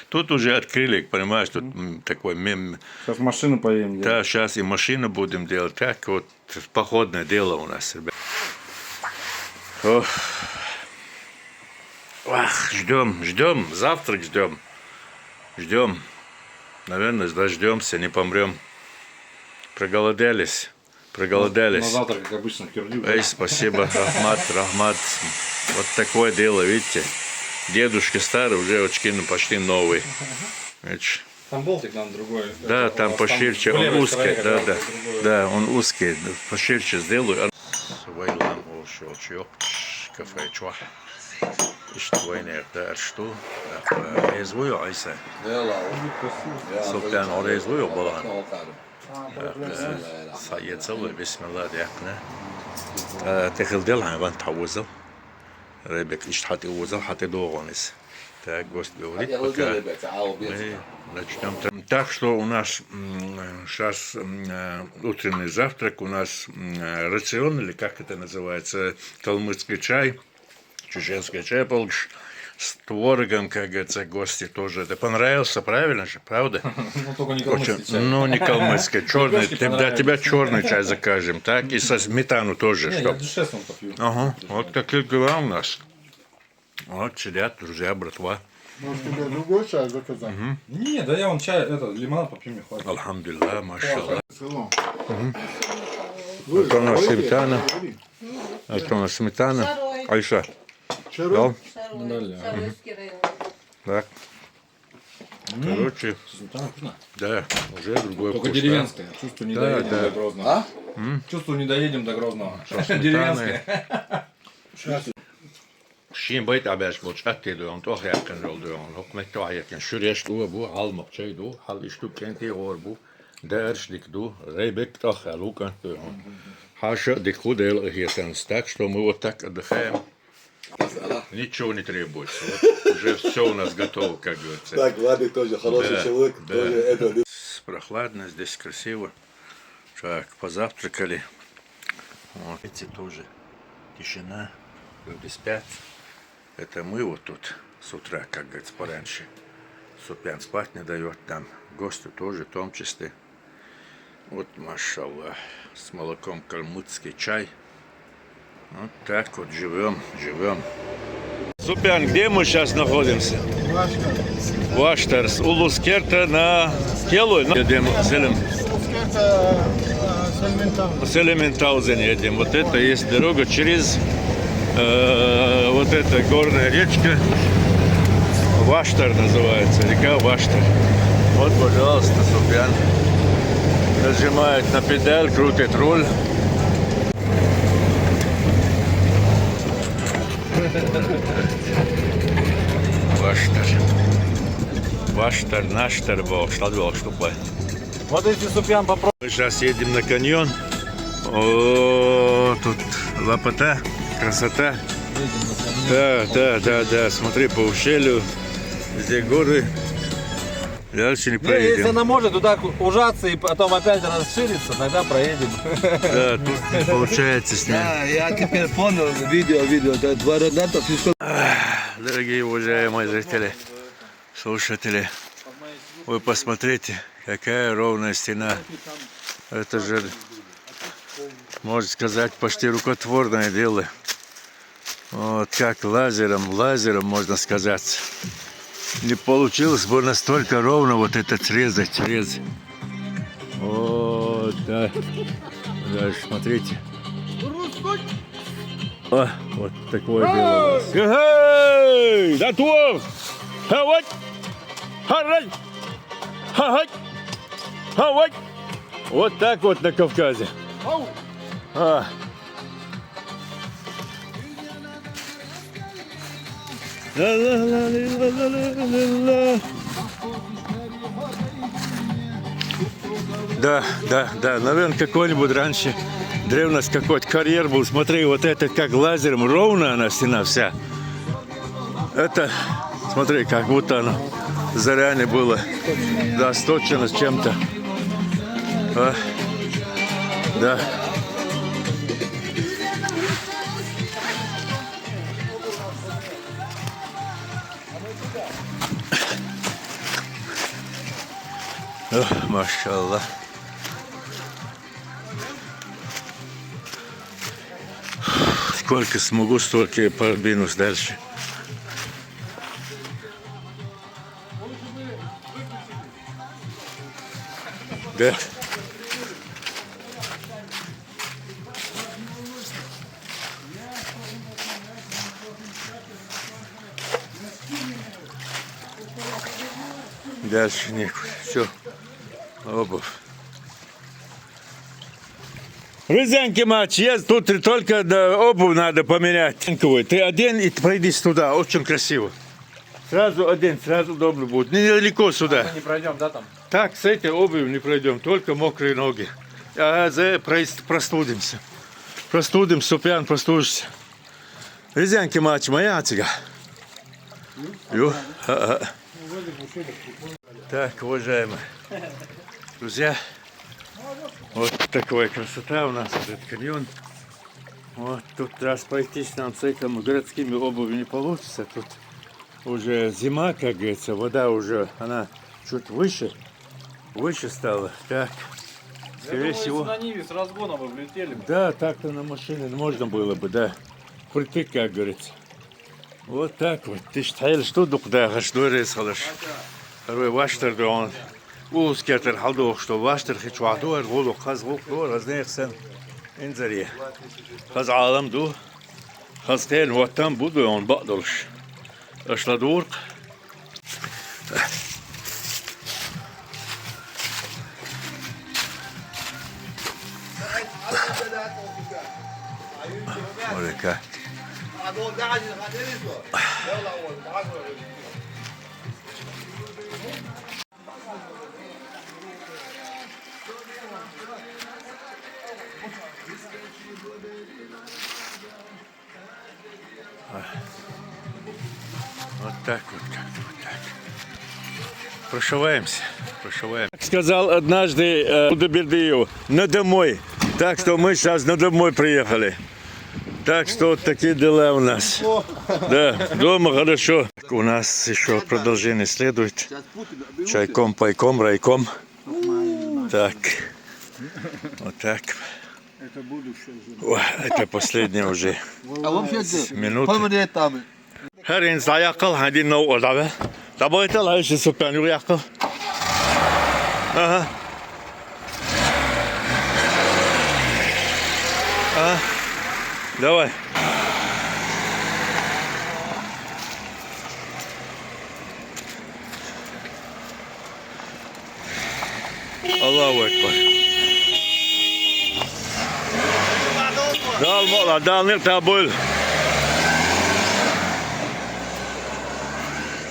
Тут уже открыли, понимаешь, тут такой мем. Сейчас машину поедем. Да, сейчас и машину будем делать. Так вот, походное дело у нас, ребят. Ждем, завтрак ждем. Наверное, дождемся, не помрем. Проголодались. На завтра, как обычно, кирдю. Эй, спасибо, Рахмат. Вот такое дело, видите. Дедушка старый, уже очки почти новые. Там болтик нам другой. Да, там поширче, он узкий, да, он узкий, поширче сделаю. Boşyolcu yok. Kafayı çok. İşte bu ne derstu. Ezvuyor Aysa. Yalla. Soktan oraya ezvuyor balan. Kalkarım. Sayetsel bismillah diyekne. Tehildel hayvan tavuzal. Rebek işte hati uzal hati doğunis. Так, гость говорит, Я пока ребята, а обед. мы начнем. Так что у нас сейчас утренний завтрак, у нас рацион, или как это называется, калмыцкий чай, чеченский чай, полгш, с творогом, как говорится, гости тоже. Это понравился, правильно же, правда? Ну, только не Очень, калмыцкий чай. ну, не калмыцкий, черный. Лепешки Для понравились. тебя черный чай закажем, так? И со сметану тоже, Не, я чтоб. дешевым попью. Ага, вот такие дела у нас. Вот сидят друзья, братва. Может, тебе другой чай заказать? Не, да я вон чай, лимонад попью, мне хватит. Алхамдулилlah, машаллах. Салон. Это у нас сметана. Это у нас сметана. Айша. Чарой? Саройский район. Так. Короче, Сметана вкусная. да, уже другой Только вкус. деревенская. Чувствую, не Да, доедем да. до Грозного. А? Чувствую, не доедем до Грозного. сметаной. Деревенская. Şimdi bayt abes boç atti diyor, toh yakın yol diyor. Hükmet toh yakın. Şuraya du bu almak şey du, hal iştu kenti or bu. Derslik du, rebek toh alukan diyor. Хаша декудел гетенс, так что мы вот так отдыхаем. Ничего не требуется. Вот уже все у нас готово, как говорится. Так, Владик тоже хороший Да, человек, да. тоже это. Прохладно, здесь красиво. Так, позавтракали. Вот эти тоже тишина, люди спят. Это мы вот тут с утра, как говорится, пораньше. Супян спать не дает, там гости тоже, в том числе. Вот, машаллах, с молоком калмыцкий чай. Вот так вот живем. Супян, где мы сейчас находимся? Ваштарс, Улускерта на Келу, едем Селементаузен едем. Вот это есть дорога через вот эта горная речка. Ваштар называется, река Ваштар. Вот, пожалуйста, Супян. Нажимает на педаль, крутит руль. Ваштар, наштар, штука. Вот эти Супян попробуй. Мы сейчас едем на каньон. О, тут лапота, красота. Да, смотри по ущелью. Где горы. Дальше не Если проедем. она может туда ужаться и потом опять расшириться, тогда проедем. Да, тут не получается с ней. Я теперь понял, видео, это два рода-то Дорогие уважаемые зрители, слушатели, вы посмотрите, какая ровная стена. Это же, можно сказать, почти рукотворное дело. Вот как лазером можно сказать. Не получилось бы настолько ровно вот этот срез. Вот, да. Дальше смотрите. О, вот такое дело. Эй, готов! Хавать! Харать! Хавать! Хавать! Вот так вот на Кавказе. А. Ла-ла-ла-ла-ла-ла-ла-ла. Да, наверное, какой-нибудь раньше древность какой-то карьер был. Смотри, вот это как лазером ровно она стена вся. Это, смотри, как будто оно заранее было досточено с чем-то. А, да. Ох, машаллах. Сколько смогу, столько и подвинусь дальше. Да. Дальше некуда. Все. Обувь. Резинки, мать, есть, тут только обувь надо поменять. Ты один и пройди туда, очень красиво. Сразу один, сразу удобно будет. Недалеко сюда. Мы не пройдем, да, там? Так, с этой обувью не пройдем, только мокрые ноги. А за простудимся. Простудимся, пьян, простудишься. Резинки, мать, моя отсюда. Так, уважаемые друзья, вот такая красота у нас, этот каньон. Вот тут раз пройтись нам с этими городскими обувью не получится. Тут уже зима, как говорится, вода уже, она чуть выше стала. Так, скорее всего. на Ниве с разгона вы влетели. Да, так-то на машине можно было бы, да. Притык, как говорится. Вот так вот. Ты штайль, что духда, что рисалыш. Второй ваштер, да он. Узкертер, халдух, что ваштер, хичуаду, голу, хазгук, разных сен. Инзари. Хаз алам ду. Хазтен, вот там буду, он бадулш. Ашладурк. Orika. Вот так вот как-то вот так. Прошиваемся. Сказал однажды Удабердиев, на домой. Так что мы сейчас на домой приехали. Так что вот такие дела у нас. Да, дома хорошо. У нас еще продолжение следует. Чайком, пайком, райком. Так. Вот так. Это будущее. О, это последнее уже минуты. Харин заякал, один на удаве. Dabei это лучше супер уехал. Ага. Давай. Allahu Ekber. Dal mola, dal nek tabul.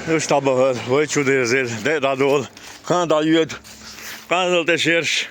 Nu stappen we, weet je hoe dit is. Dit dat doel. Gaan dat uit. Gaan dat is eerst.